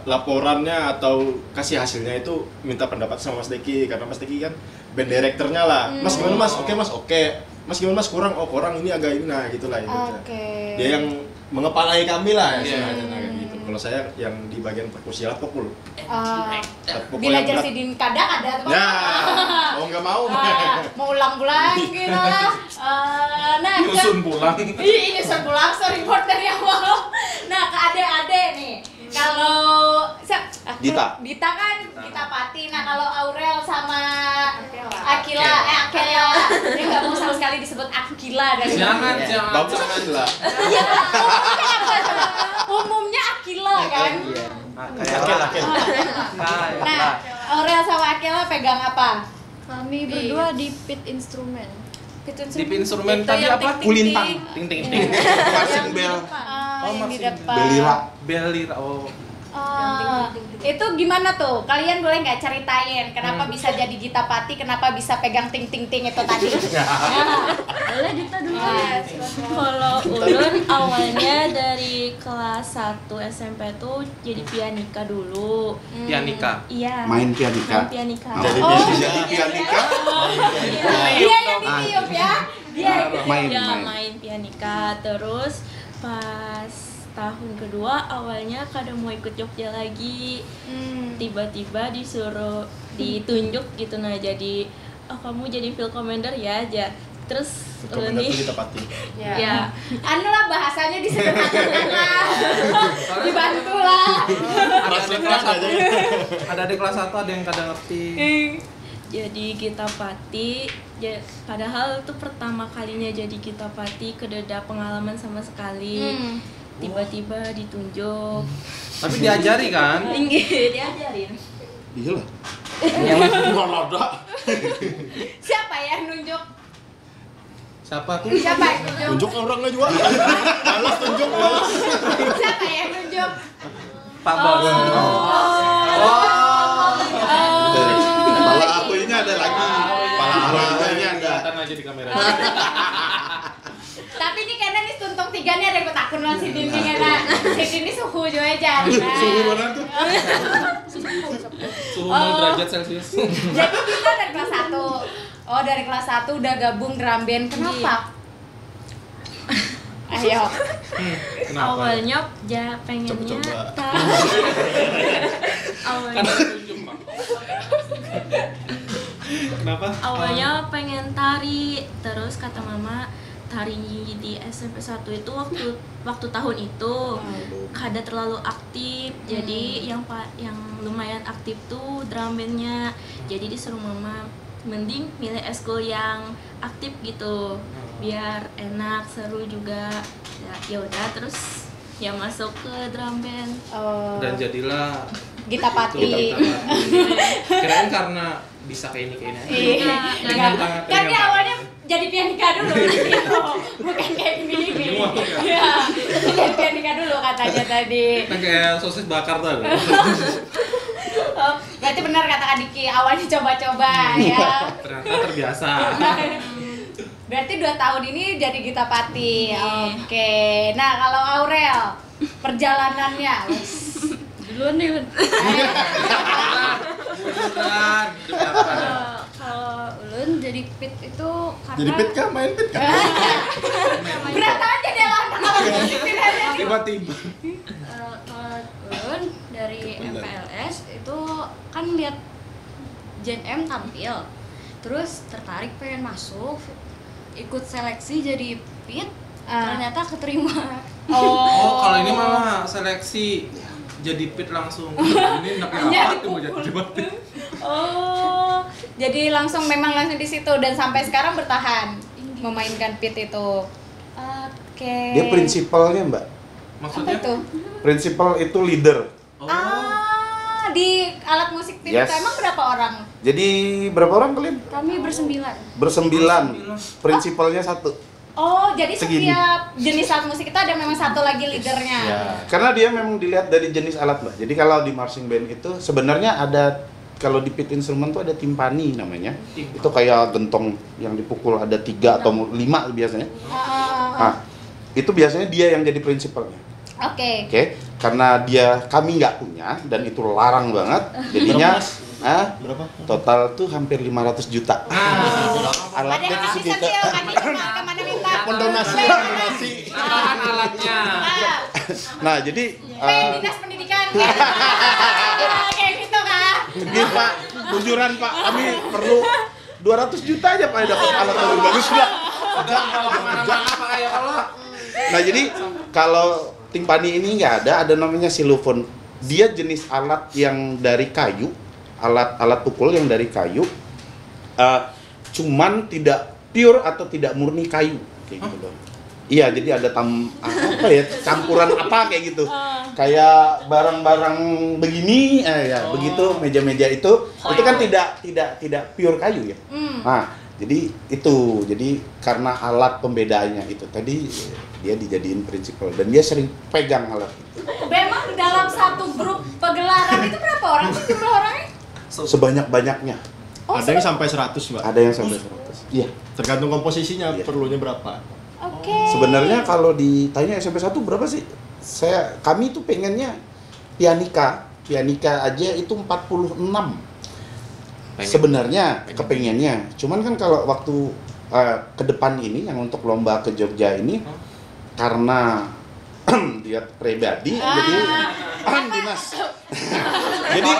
laporannya atau kasih hasilnya itu minta pendapat sama Mas Deki, karena Mas Deki kan band directornya lah. Mas gimana Mas? Oke Mas, oke. Mas gimana Mas? Kurang? Oh kurang, ini agak ini, nah gitulah itu. Oke. Dia yang mengepalai kami lah Iya. nah, kayak gitu. Kalau saya yang di bagian perkusi alat pukul. Pukul Belajar yang si Din kadang ada tuh. Ya, mau nggak mau. Mau ulang-ulang gitu lah. Nah, Nyusun pulang. Ini pulang storyboard dari awal. Nah, ke adik-adik nih. Kalau Dita. Dita kan Dita Pati. Nah, kalau Aurel sama Akila. Akila. Dia nggak mau sama sekali disebut Akila dari Jangan. Bagus lah. umumnya Akila kan. Oke. Nah, Aurel sama Akila pegang apa? Kami berdua di pit instrumen. Di instrumen Itu tadi yang apa? ting-ting-ting. Kulintang. Ting. Marching bell. Yang di depan. Belira. Belira. Oh. Itu gimana tuh? Kalian boleh nggak ceritain kenapa bisa jadi Gita Pati, kenapa bisa pegang ting itu tadi? Boleh Dita dulu. Kalau Ulun awalnya dari kelas 1 SMP tuh jadi pianika dulu. Pianika. Iya. Main pianika. Main pianika. Jadi Oh. jadi pianika. Dia yang ditiup ya. Dia Main pianika. Terus pas tahun kedua awalnya kadang mau ikut Jogja lagi, tiba-tiba disuruh ditunjuk gitu, nah jadi kamu jadi field commander ya aja. Terus Komentar nih itu kita pati. ya anu lah bahasanya disederhanakan lah. Dibantu lah. Ada di kelas 1 ada yang kadang ngerti. jadi Gita Pati padahal itu pertama kalinya jadi Gita Pati, kededa pengalaman sama sekali. Tiba-tiba ditunjuk. Tapi diajari kan? Diajarin. Iya lah. Mana ada? Siapa yang nunjuk? Siapa tuh? Siapa yang nunjuk? Tunjuk orangnya juga. Malas tunjuk malas. Siapa yang nunjuk? Pak Bos. Kepala akunya ada lagi. Kepala akunya ada. Kelihatan aja di kamera. Tapi ini karena nih tuntung 3 nih ada ikut akun lah si dindingnya nah. Si ini suhu juga aja. Suhu mana tuh? Suhu 0 derajat Celcius. Jadi kita dari kelas 1. Oh, dari kelas 1 udah gabung drum band. Kenapa? Ayo. Kenapa? Awalnya pengennya Coba-coba. awalnya Karena tunjuk, Pak. Kenapa? awalnya pengen tari, terus kata mama tari di SMP 1 itu waktu tahun itu kada terlalu aktif, jadi yang lumayan aktif tuh drum bandnya, jadi disuruh mama mending milih eskul yang aktif gitu biar enak, seru juga. Ya udah terus ya masuk ke drum band. Oh. Dan jadilah Gita Pati. Kirain karena bisa kayak ini. Iya. Dengan tangan. Kan dia awalnya jadi pianika dulu gitu. Bukan kayak gini. Iya. Jadi pianika dulu katanya tadi. Kan kayak sosis bakar tuh. Oh, berarti benar kata Kak Diki, awalnya coba-coba ya. Ternyata terbiasa. Berarti 2 tahun ini jadi Gita Pati. Oke. Nah, kalau Aurel perjalanannya Duluan nih. Kalau ulun jadi pit itu karena Jadi pit kah? Main pit kah? berat aja dia lah. Tiba-tiba. kalau ulun dari MPLS itu kan lihat Gen M tampil, terus tertarik pengen masuk, ikut seleksi jadi pit, ternyata keterima. Oh, kalau ini malah seleksi jadi pit langsung. Ini anaknya apa tuh mau jadi pit? Oh, Jadi memang langsung di situ dan sampai sekarang bertahan memainkan pit itu. Oke. Dia prinsipalnya, Mbak. Apa Maksudnya? itu? Prinsipal itu leader. Oh. Di alat musik pit Yes. itu emang berapa orang? Jadi berapa orang kalian? Kami bersembilan. Bersembilan. Prinsipalnya satu. Oh, jadi Segini. setiap jenis alat musik itu ada memang satu lagi leadernya. Ya, karena dia memang dilihat dari jenis alat, Mbak. Jadi kalau di marching band itu sebenarnya ada, kalau di pit instrument tuh ada timpani namanya. Itu kayak gentong yang dipukul, ada 3 atau 5 biasanya. Nah, itu biasanya dia yang jadi prinsipalnya. Oke. Oke, karena kami nggak punya dan itu larang banget, jadinya Berapa? total tuh hampir 500 juta. Ada Alatnya yang tuh bisa segitu. kecil kan kemana minta? Pendonasi. Tambahan alatnya. Nah, jadi Dinas pendidikan kayak gitu kan? ini Pak, bujuran Pak, kami perlu 200 juta aja Pak dapat alat lebih bagus lah. Udah kalau kemana-mana Pak ya kalau. Nah, jadi kalau timpani ini nggak ada namanya xylophone. Dia jenis alat yang dari kayu, alat pukul yang dari kayu, cuman tidak pure atau tidak murni kayu kayak gitu dong. Iya, jadi ada apa ya, campuran apa kayak gitu. Kayak barang-barang begini, ya begitu meja-meja itu kan tidak pure kayu ya. Nah, jadi karena alat pembedaannya itu tadi dia dijadiin prinsipal dan dia sering pegang alat itu. Memang dalam satu grup pegelaran itu berapa orang sih jumlah orangnya? Sebanyak-banyaknya. Ada yang sampai 100, Mbak. Ada yang sampai 100. Iya. Tergantung komposisinya, Iya. perlunya berapa. Oke. Sebenarnya kalau ditanya SMP 1 berapa sih? Kami tuh pengennya pianika aja itu 46. Sebenarnya kepengennya. Cuman kan kalau waktu ke depan ini yang untuk lomba ke Jogja ini karena dia pribadi jadi Dimas. Jadi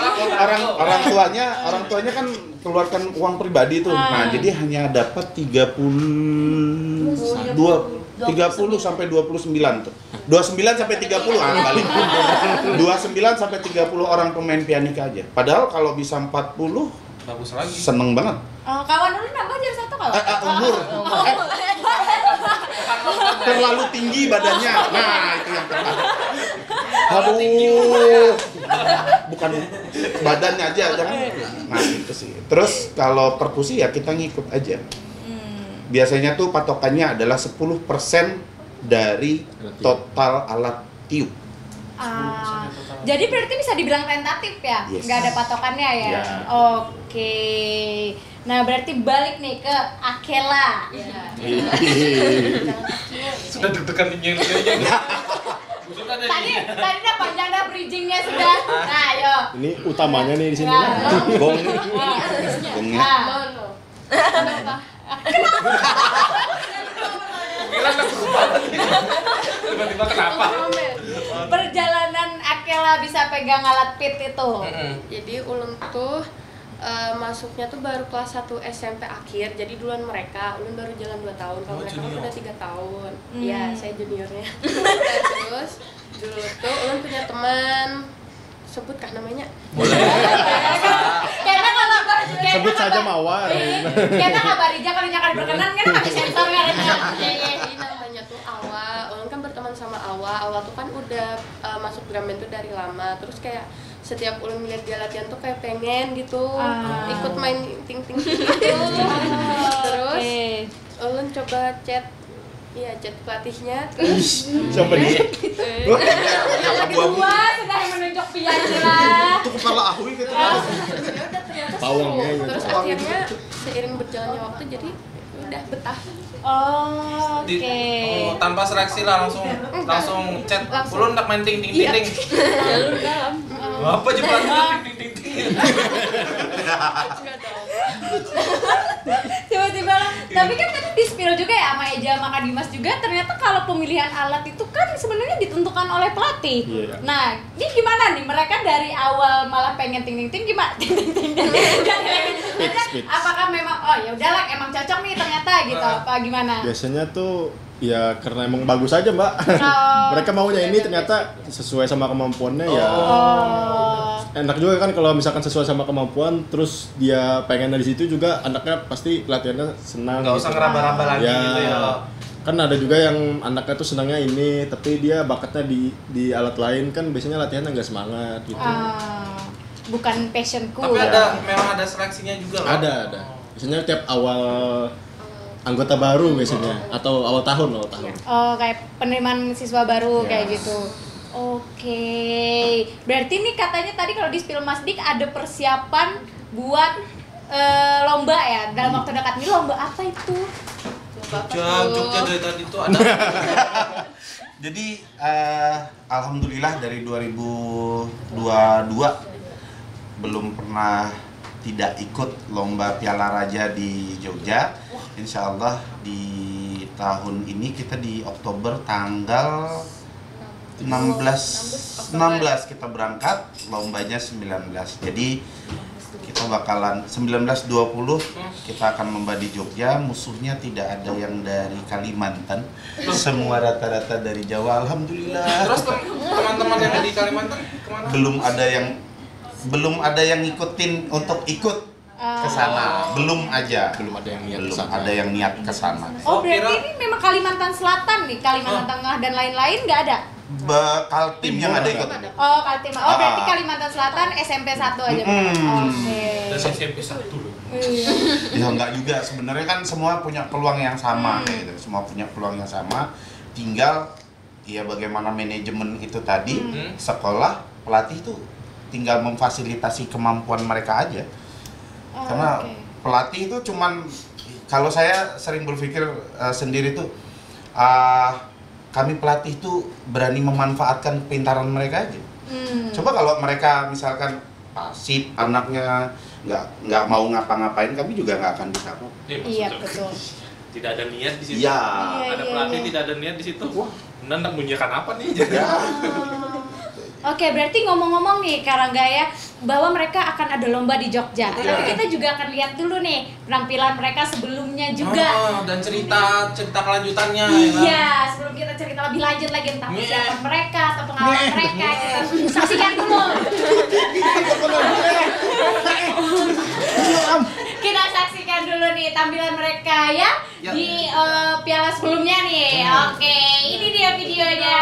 orang tuanya kan keluarkan uang pribadi tuh. Nah, jadi hanya dapat 30 sampai 29 tuh. 29 sampai 30 balik. 29 sampai 30 orang pemain pianika aja. Padahal kalau bisa 40 Bagus lagi. seneng banget. Kawan dulu nambah jadi satu kawan. Umur. Terlalu tinggi badannya. Nah, itu yang tepat. Aduh. Bukan badannya aja, jangan. Nah, itu sih. Terus kalau perkusi ya kita ngikut aja. Biasanya tuh patokannya adalah 10% dari total alat tiup. Jadi berarti bisa dibilang tentatif ya? Yes. Nggak ada patokannya ya? Ya. Oke. Nah berarti balik nih ke Akela. Sudah deg-degan tinggi. Tadi udah panjang dah bridgingnya sudah. Nah ayo. Ini utamanya nih di sini. Gong nih. Gongnya. Gila nggak berubah. Tiba-tiba kenapa? Perjalanan Akela bisa pegang alat pit itu. Jadi Ulun tuh masuknya tuh baru kelas 1 SMP akhir. Jadi duluan mereka, Ulun baru jalan 2 tahun. Kalau mereka kan udah 3 tahun. Iya, saya juniornya. Terus dulu tuh Ulun punya teman, sebutkah namanya? Karena kalau Sebut saja Mawar. Karena kabar Rija kalau nyakar berkenan kan habis sensor kan. Jadi namanya tuh Awa. Ulun kan berteman sama Awa. Awa tuh kan udah masuk drum band tuh dari lama. Terus kayak setiap Ulun ngeliat dia latihan tuh kayak pengen gitu ikut main ting-ting gitu. Terus Ulun coba chat pelatihnya. Terus Siapa dia? Yang kedua sudah menunjuk piannya lah. Itu kepala Ahui gitu. ya udah ternyata Pawangnya seru. gitu. Terus akhirnya seiring berjalannya waktu jadi udah betah. Oke. Tanpa seleksi lah langsung chat. Langsung. Ulun nak main ting. Jalur dalam. Apa jebakan ting. Tiba-tiba lah. Tapi kan tadi di-spill juga ya sama Eja sama Kak Dimas juga ternyata kalau pemilihan alat itu kan sebenarnya ditentukan oleh pelatih. Iya. Nah, ini gimana nih? Mereka dari awal malah pengen ting gimana? Ting. Apakah memang ya udahlah emang cocok nih ternyata gitu apa gimana? Biasanya tuh ya karena emang bagus aja, Mbak. Mereka maunya ini ternyata sesuai sama kemampuannya ya. enak juga kan kalau misalkan sesuai sama kemampuan, terus dia pengen dari situ juga anaknya pasti latihannya senang. Nggak usah ngeraba-raba lagi gitu ya. Kan ada juga yang anaknya tuh senangnya ini, tapi dia bakatnya di alat lain kan biasanya latihannya nggak semangat gitu. Bukan passionku. Tapi memang ada seleksinya juga loh. Ada. Biasanya tiap awal anggota baru biasanya atau awal tahun. Oh, kayak penerimaan siswa baru kayak gitu. Oke. Berarti nih katanya tadi kalau di Spill Mas Dik ada persiapan buat lomba ya dalam waktu dekat. Ini lomba apa itu? Jogja dari tadi tuh ada. Jadi alhamdulillah dari 2022 belum pernah tidak ikut lomba Piala Raja di Jogja. Insya Allah di tahun ini kita di Oktober tanggal 16 kita berangkat, lombanya 19. Jadi kita bakalan 19-20 kita akan lomba di Jogja. Musuhnya tidak ada yang dari Kalimantan, semua rata-rata dari Jawa, alhamdulillah. Terus teman-teman yang di Kalimantan kemana? Belum ada yang ngikutin untuk ikut ke sana. Belum ada yang niat ke sana. Oh, berarti ini memang Kalimantan Selatan nih, Kalimantan Tengah dan lain-lain nggak ada? Kaltim yang ada ikut. Oh, Kaltim. Oh, berarti Kalimantan Selatan SMP 1 aja. Oke. Dan SMP 1 loh. Ya enggak juga, sebenarnya kan semua punya peluang yang sama kayak gitu. Semua punya peluang yang sama. Tinggal ya bagaimana manajemen itu tadi, sekolah, pelatih tuh tinggal memfasilitasi kemampuan mereka aja. Karena pelatih itu cuman, kalau saya sering berpikir sendiri tuh kami pelatih tuh berani memanfaatkan kepintaran mereka aja. Coba kalau mereka misalkan pasif, anaknya nggak mau ngapa-ngapain, kami juga nggak akan bisa kok. Iya, betul. Tidak ada niat di situ. Iya. Ada pelatih tidak ada niat di situ. Wah, Nanda menyiapkan apa nih? Ya. Oke, berarti ngomong-ngomong nih Karanggaya bahwa mereka akan ada lomba di Jogja. Tapi kita juga akan lihat dulu nih penampilan mereka sebelumnya juga. Dan cerita kelanjutannya. Iya, sebelum kita cerita lebih lanjut lagi tentang persiapan mereka atau pengalaman mereka, kita saksikan dulu. Kita saksikan dulu nih tampilan mereka ya di piala sebelumnya nih. Oke, ini dia videonya.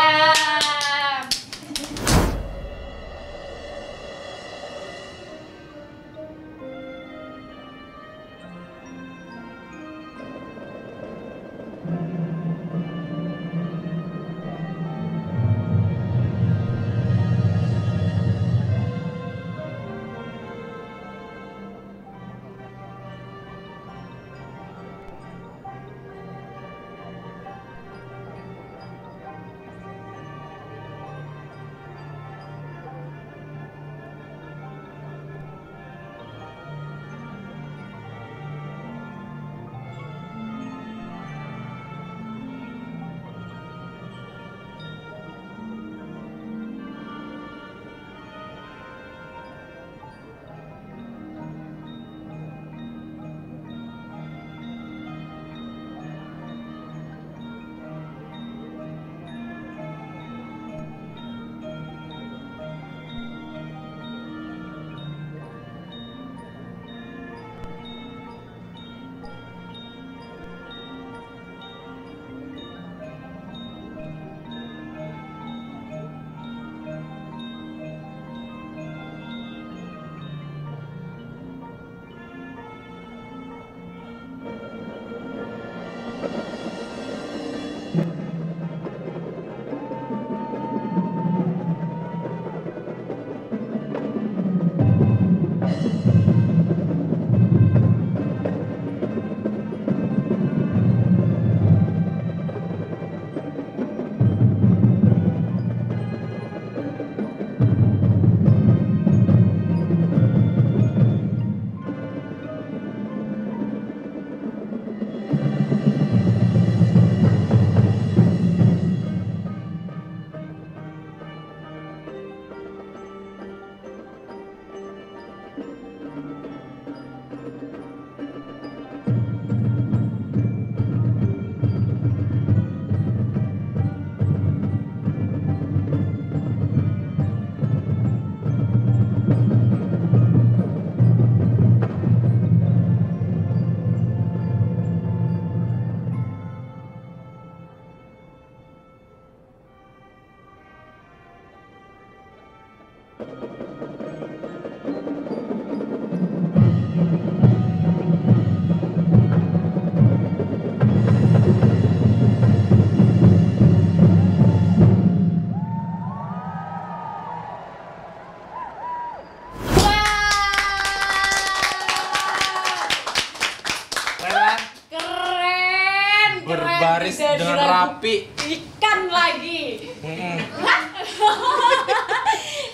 keren, berbaris tidak dengan diragukan. rapi. Ikan lagi.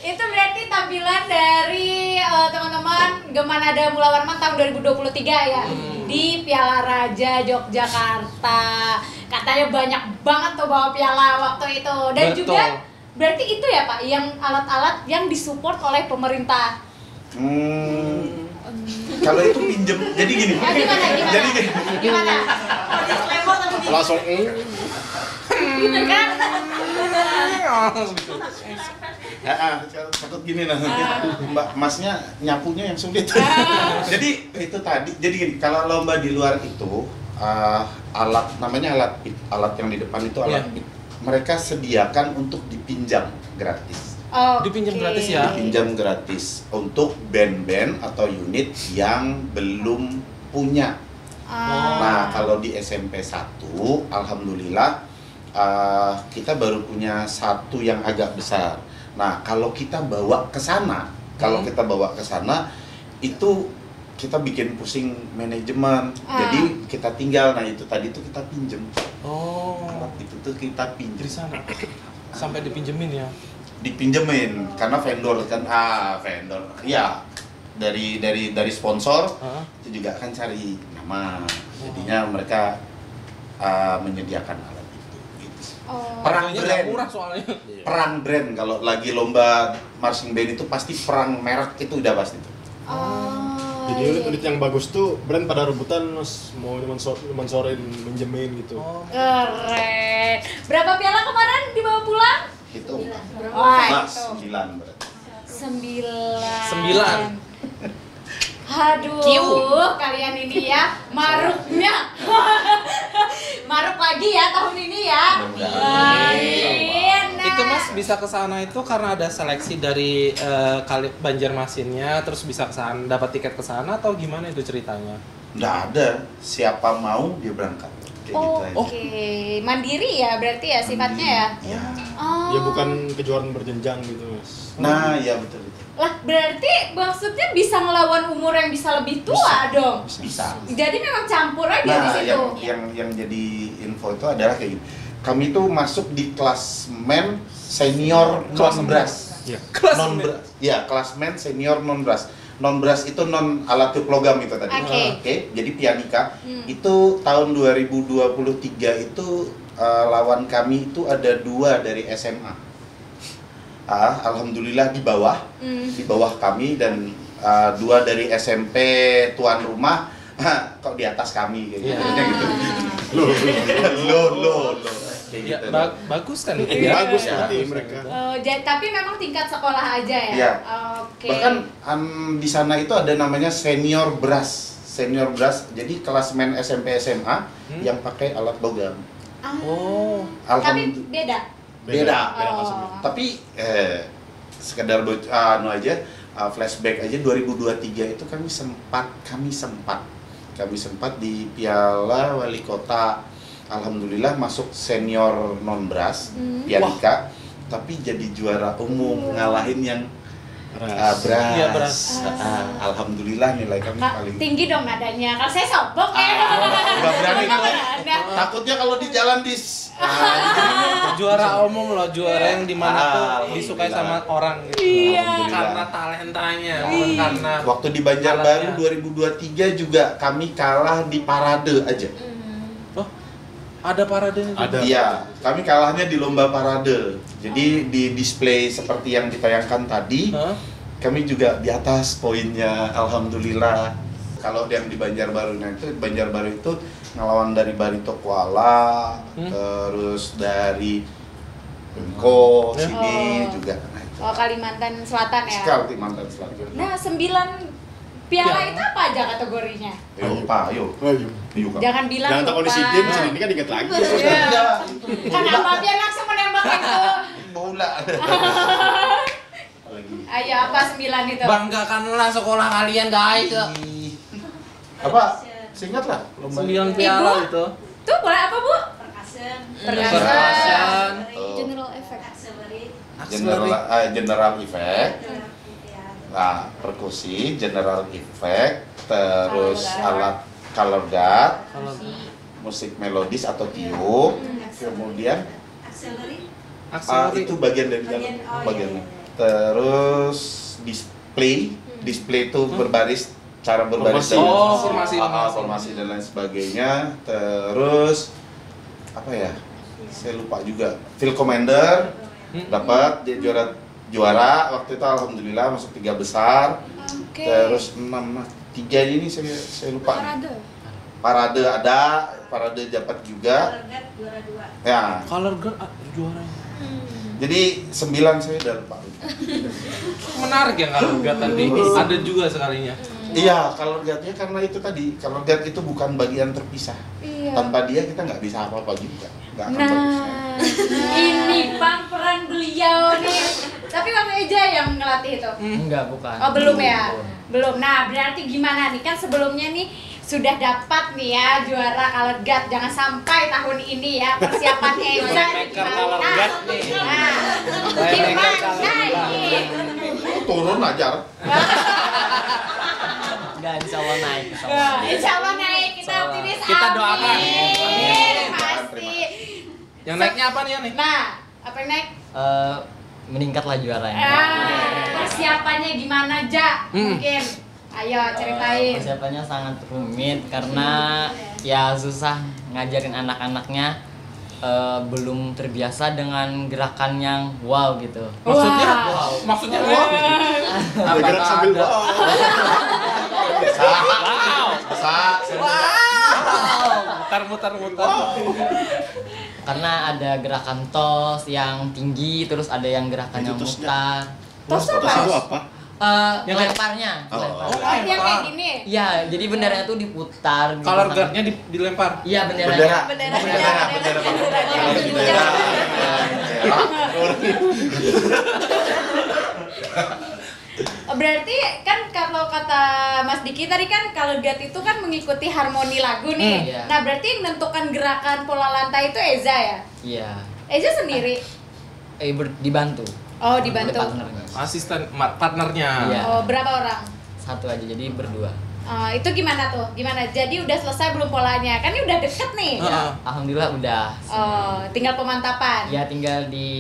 Itu berarti tampilan dari teman-teman Gemanada Mula Warman tahun 2023 ya di Piala Raja Yogyakarta. Katanya banyak banget tuh bawa piala waktu itu. Dan Betul. juga berarti itu ya Pak yang alat-alat yang disupport oleh pemerintah. Kalau itu pinjem, jadi gini. Ya, gimana? Jadi gini. Gimana? Langsung Gitu kan? Takut gini nah. Mbak Masnya nyapunya yang sulit. Jadi itu tadi. Jadi gini, kalau lomba di luar itu alat namanya alat yang di depan itu alat Iya. mereka sediakan untuk dipinjam gratis. Dipinjam gratis ya? Dipinjam gratis untuk band-band atau unit yang belum punya. Nah, kalau di SMP 1, alhamdulillah kita baru punya satu yang agak besar. Nah, kalau kita bawa ke sana, itu kita bikin pusing manajemen. Jadi kita tinggal, nah itu tadi tuh kita pinjem. Alat itu tuh kita pinjem Di sana. Sampai dipinjemin ya. Dipinjemin karena vendor kan vendor ya dari sponsor itu juga kan cari nama, jadinya mereka menyediakan alat itu gitu. Perang Harganya brand nggak murah soalnya. perang brand kalau lagi lomba marching band itu pasti perang merek itu udah pasti tuh. jadi unit yang bagus tuh brand pada rebutan mas mau mensorin minjemin gitu. Keren. Berapa piala kemarin dibawa pulang? Itu Wah, Mas, itu. 9 berarti. 9. Aduh, kalian ini ya maruknya. Maruk lagi ya tahun ini ya. Amin. Itu Mas bisa ke sana itu karena ada seleksi dari kali Banjarmasinnya, terus bisa ke sana dapat tiket ke sana atau gimana itu ceritanya? Nggak ada, siapa mau dia berangkat. Kayak gitu aja. Oke, mandiri ya berarti ya sifatnya ya. Ya. Oh. Ya bukan kejuaraan berjenjang gitu mas. Nah, ya betul. Lah berarti maksudnya bisa ngelawan umur yang bisa lebih tua dong. Bisa. Jadi memang campur aja di Nah, situ. yang jadi info itu adalah kayak gini. Kami tuh masuk di klasmen senior non brass. Iya. Non-brass. Ya, klasmen senior non brass. Non brass itu non alat tiup logam itu tadi. Oke. Jadi pianika itu tahun 2023 itu lawan kami itu ada 2 dari SMA. Alhamdulillah di bawah kami dan 2 dari SMP tuan rumah kok di atas kami kayak gitu. Loh. Kayak Ya, gitu. bagus kan itu Iya, ya? bagus Ya, nanti bagus. mereka. Tapi memang tingkat sekolah aja ya. Iya. Oke. Bahkan di sana itu ada namanya senior brass. Jadi klasmen SMP SMA yang pakai alat logam. Oh. Tapi beda. Beda. Oh. Tapi sekedar flashback aja 2023 itu kami sempat di Piala Wali Kota. Alhamdulillah masuk senior non brass pianika, tapi jadi juara umum ngalahin yang brass. Iya, brass. Alhamdulillah nilai kami paling Tinggi dong nadanya. Kalau saya sobok ya. nggak berani Nggak kalau berani. takutnya kalau di jalan Juara umum loh, juara yang dimana tuh Alhamdulillah. disukai sama orang gitu. Iya. Karena talentanya, bukan karena waktu di Banjarbaru alatnya. 2023 juga kami kalah di parade aja. Oh, ada paradenya juga? Ada. Iya, kami kalahnya di lomba parade. Jadi di display seperti yang ditayangkan tadi, Hah? kami juga di atas poinnya, alhamdulillah. Kalau yang di Banjarbaru, Banjarbaru itu ngelawan dari Barito Kuala, terus dari Bengko, sini juga. Nah, itu. Oh, Kalimantan Selatan ya. Kalimantan Selatan. Nah, 9 piala itu apa aja kategorinya? Ayo, Pak, ayo. Ayo. Kak. Jangan bilang Jangan takut di SEA Games ini kan ingat lagi. Iya. Kenapa dia langsung menembak itu? Bola. Ayo, apa 9 itu? Banggakanlah sekolah kalian guys. Apa? Seingat lah. lomba. 9 piala Ibu? itu. Tuh boleh apa, Bu? Perkasaan. General effect. General effect. Nah, perkusi, general effect, terus alat color guard, musik melodis atau tiup, kemudian Aksesori. itu bagian dari bagiannya. Terus display itu berbaris, cara berbaris formasi dan lain sebagainya. Terus apa ya? Saya lupa juga. Field Commander dapat dia juara waktu itu, alhamdulillah masuk 3 besar. Terus 3 ini saya lupa. Parade dapat juga. Ya. Color guard juara. Jadi 9 saya udah lupa. Menarik ya color guard tadi. Ada juga sekalinya. Iya, color guard-nya karena itu tadi, color guard itu bukan bagian terpisah. Tanpa dia kita nggak bisa apa-apa juga. Nggak akan bagus. Ini peran beliau nih. Tapi Bang Eja yang ngelatih itu? Enggak, bukan. Oh, belum ya? Belum. Nah, berarti gimana nih? Kan sebelumnya nih sudah dapat nih ya juara color guard. Jangan sampai tahun ini ya persiapan Eja Playmaker color guard nih. Gimana nih? Turun aja. Enggak, insya Allah naik. Insya Allah naik, kita optimis. Kita doakan. Amin. Pasti. Yang naiknya apa nih ya nih? Nah, apa yang naik? Meningkatlah juaranya. Persiapannya gimana, Ja? Mungkin. Ayo ceritain. Persiapannya sangat rumit karena ya susah ngajarin anak-anaknya, belum terbiasa dengan gerakan yang wow gitu. Maksudnya? Maksudnya wow. Bergerak sambil wow. Mutar. Karena ada gerakan tos yang tinggi, terus ada yang gerakan yang mutar. Tos apa? Yang lemparnya. Yang kayak gini. Iya, jadi benderanya tuh diputar. Color guard-nya dilempar. Iya, benderanya. Bendera. Berarti kan kalau kata Mas Diki tadi kan color guard itu kan mengikuti harmoni lagu nih. Iya. Nah, berarti yang menentukan gerakan pola lantai itu Eza ya? Iya. Eza sendiri? Dibantu. Oh, dibantu. Oleh partnernya. Asisten partnernya. Iya. Oh, berapa orang? 1 aja, jadi berdua. Itu gimana tuh? Gimana? Jadi udah selesai belum polanya? Kan ini udah deket nih. Alhamdulillah udah. Oh, tinggal pemantapan. Ya tinggal di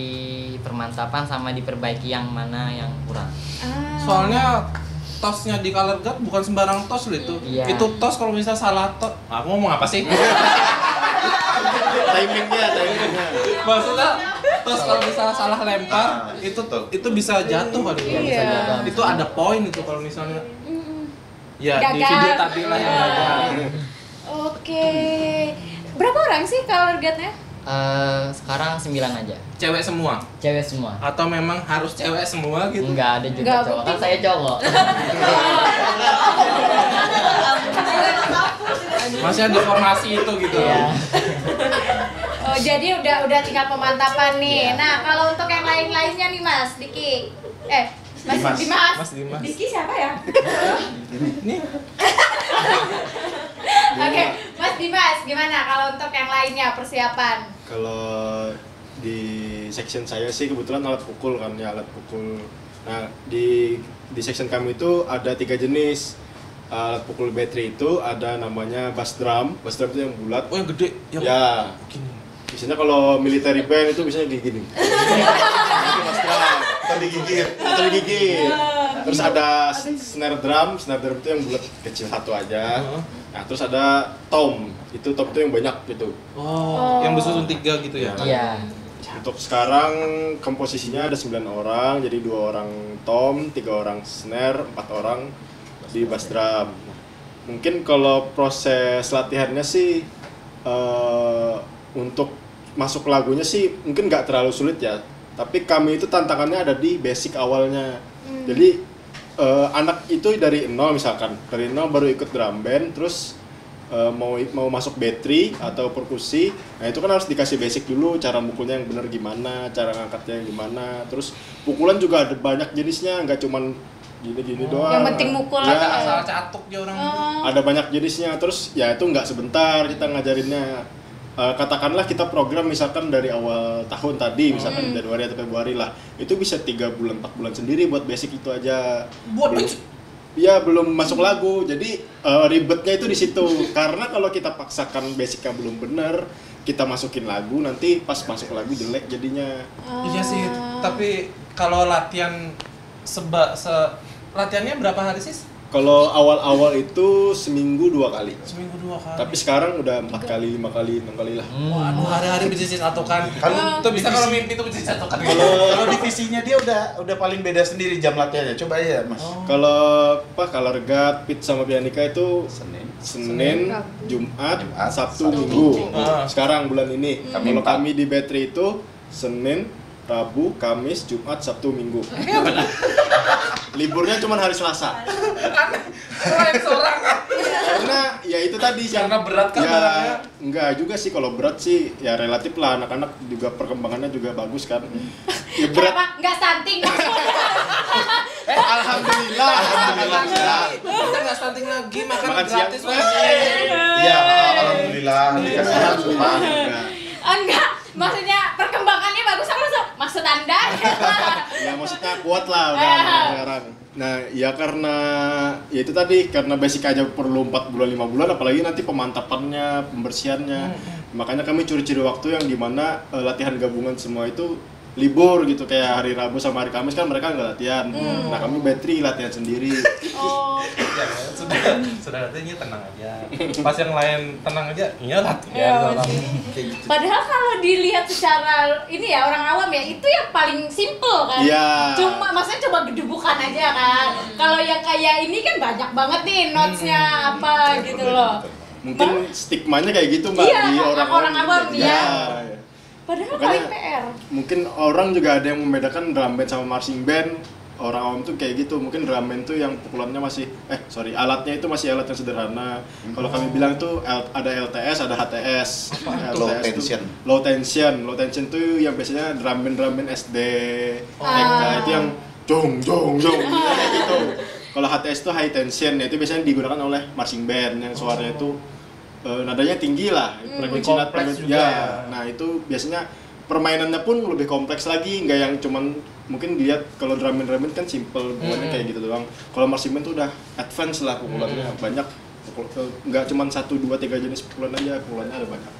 permantapan sama diperbaiki yang mana yang kurang. Soalnya tosnya di color guard bukan sembarang tos loh itu. Iya. Itu tos kalau misalnya salah tos. Aku ngomong apa sih? Timingnya. Maksudnya tos kalau misalnya salah lempar itu bisa jatuh kan itu. Iya. Itu ada poin itu kalau misalnya. Ya di Gagal. video tadi lah yang gagal. Oke. Berapa orang sih color guard-nya? Sekarang 9 aja. Cewek semua Cewek semua. atau memang harus cewek semua gitu? Enggak ada juga Enggak, cowok. Kan bukti. saya cowok. Masih ada formasi itu gitu. Iya. Oh, jadi udah tinggal pemantapan nih. Iya. Nah, kalau untuk yang lain-lainnya nih Mas Diki. Mas Dimas. Mas Dimas. Diki siapa ya? Nih. Oke, Mas Dimas, gimana kalau untuk yang lainnya persiapan? Kalau di section saya sih kebetulan alat pukul kan ya, alat pukul. Nah, di section kami itu ada 3 jenis alat pukul battery. Itu ada namanya bass drum. Bass drum itu yang bulat. Oh yang gede yang Ya. gini. Biasanya kalau military band itu biasanya kayak gini. Itu bass drum. Atau digigit. Terus ada snare drum itu yang bulat kecil 1 aja. Nah, terus ada tom. Itu tom itu yang banyak gitu. Oh, yang bersusun 3 gitu ya? Iya. Untuk sekarang komposisinya ada 9 orang, jadi 2 orang tom, 3 orang snare, 4 orang di bass drum. Mungkin kalau proses latihannya sih untuk masuk lagunya sih mungkin nggak terlalu sulit ya. Tapi kami itu tantangannya ada di basic awalnya. Jadi anak itu dari 0 misalkan, dari 0 baru ikut drum band, terus mau masuk battery atau perkusi, nah itu kan harus dikasih basic dulu, cara mukulnya yang benar gimana, cara ngangkatnya yang gimana, terus pukulan juga ada banyak jenisnya, nggak cuman gini-gini doang. Yang penting mukul Ya, aja. Asal catuk dia orang itu. ada banyak jenisnya, terus ya itu nggak sebentar kita ngajarinnya. Katakanlah kita program misalkan dari awal tahun tadi, misalkan Januari atau Februari lah, itu bisa 3 bulan 4 bulan sendiri buat basic itu aja. Buat ya belum masuk lagu. Jadi ribetnya itu di situ. Karena kalau kita paksakan basicnya belum benar, kita masukin lagu, nanti pas masuk lagu jelek jadinya. Iya sih, tapi kalau latihan latihannya berapa hari sih? Kalau awal-awal itu seminggu 2 kali. Seminggu 2 kali. Tapi sekarang udah 4 kali, 5 kali, 6 kali lah. Waduh, hari-hari bisa disatukan. Itu bisa kalau mimpi itu bisa disatukan. Kalau divisinya dia udah paling beda sendiri jam latihannya. Coba aja, Mas. Kalau Color Guard, Pit sama Pianika itu Senin, Jumat, Sabtu, Minggu. Sekarang bulan ini. Kalau kami di Battery itu Senin, Rabu, Kamis, Jumat, Sabtu, Minggu. Liburnya cuma hari Selasa. Keren seorang. Karena ya itu tadi Karena berat kan ya, barangnya? enggak juga sih, kalau berat sih ya relatif lah, anak-anak juga perkembangannya juga bagus kan. Ya berat. Kenapa? Nggak stunting maksudnya. Alhamdulillah. Kita nggak stunting lagi, makan Makan siang. gratis lagi. Iya, alhamdulillah dikasih asupan. Enggak, maksudnya perkembangannya bagus apa maksud Anda? Ya maksudnya kuat lah udah sekarang. Nah, ya karena ya itu tadi, karena basic aja perlu 4 bulan 5 bulan, apalagi nanti pemantapannya, pembersihannya. Makanya kami curi-curi waktu yang dimana latihan gabungan semua itu libur gitu, kayak hari Rabu sama hari Kamis kan mereka nggak latihan. Nah, kami Battery latihan sendiri. Oh. Ya, sudah latihannya tenang aja. Pas yang lain tenang aja, iya latihan. Padahal kalau dilihat secara ini ya orang awam ya, itu yang paling simple kan. Iya. Cuma maksudnya coba gedebukan aja kan. Kalau yang kayak ini kan banyak banget nih notes-nya apa gitu loh. Mungkin stigmanya kayak gitu Mbak, Iya, di orang awam gitu. ya. Ya. Padahal Makanya, paling PR. mungkin orang juga ada yang membedakan drum band sama marching band. Orang awam tuh kayak gitu, mungkin drum band tuh yang pukulannya masih alatnya itu masih alat yang sederhana. Kalau kami bilang tuh ada LTS, ada HTS. Low LTS tension. Tuh, low tension tuh yang biasanya drum band SD, TK itu yang jong kayak gitu. Kalau HTS tuh high tension, itu biasanya digunakan oleh marching band yang suaranya itu nadanya tinggi lah, frekuensi nada kompleks juga ya. ya. Nah itu biasanya permainannya pun lebih kompleks lagi, nggak yang cuman mungkin dilihat kalau drum band kan simple pukulannya kayak gitu doang. Kalau marching band tuh udah advance lah pukulannya, banyak, nggak cuman 1, 2, 3 jenis pukulan aja, pukulannya ada banyak.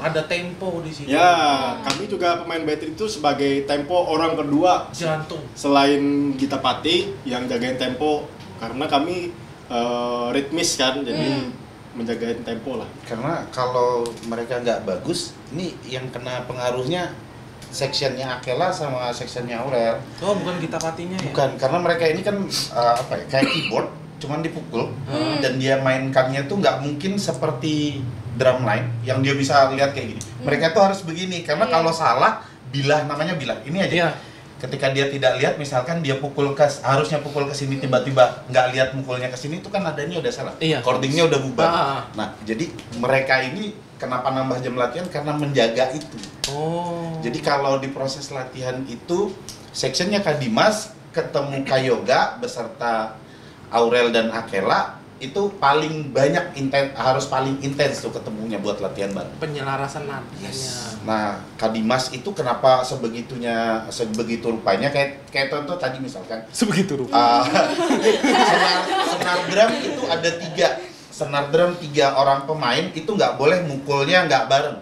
Ada tempo di sini. Ya, kami juga pemain Battery itu sebagai tempo orang kedua Jantung. selain Gita Pati yang jagain tempo, karena kami ritmis kan, jadi menjagain tempo lah. Karena kalau mereka nggak bagus, ini yang kena pengaruhnya sectionnya Akela sama sectionnya Aurel. Oh, bukan Gita Patinya ya? Bukan, karena mereka ini kan kayak keyboard, cuman dipukul dan dia mainkannya tuh nggak mungkin seperti drum line yang dia bisa lihat kayak gini. Mereka tuh harus begini, karena kalau salah namanya bilah. Ini aja. Iya. Ketika dia tidak lihat, misalkan dia harusnya pukul ke sini, tiba-tiba nggak lihat mukulnya ke sini, itu kan nadanya udah salah. Iya. Chordingnya udah bubar. Ah. Nah, jadi mereka ini kenapa nambah jam latihan? Karena menjaga itu. Oh. Jadi kalau di proses latihan itu, sectionnya Kak Dimas ketemu Kak Yoga beserta Aurel dan Akela, itu paling banyak harus paling intens tuh ketemunya buat latihan bareng. Penyelarasan nadanya. Nah, Kak Dimas itu kenapa sebegitu rupanya, kayak contoh tadi misalkan Sebegitu rupa. senar drum itu ada 3 senar drum, 3 orang pemain itu nggak boleh mukulnya nggak bareng.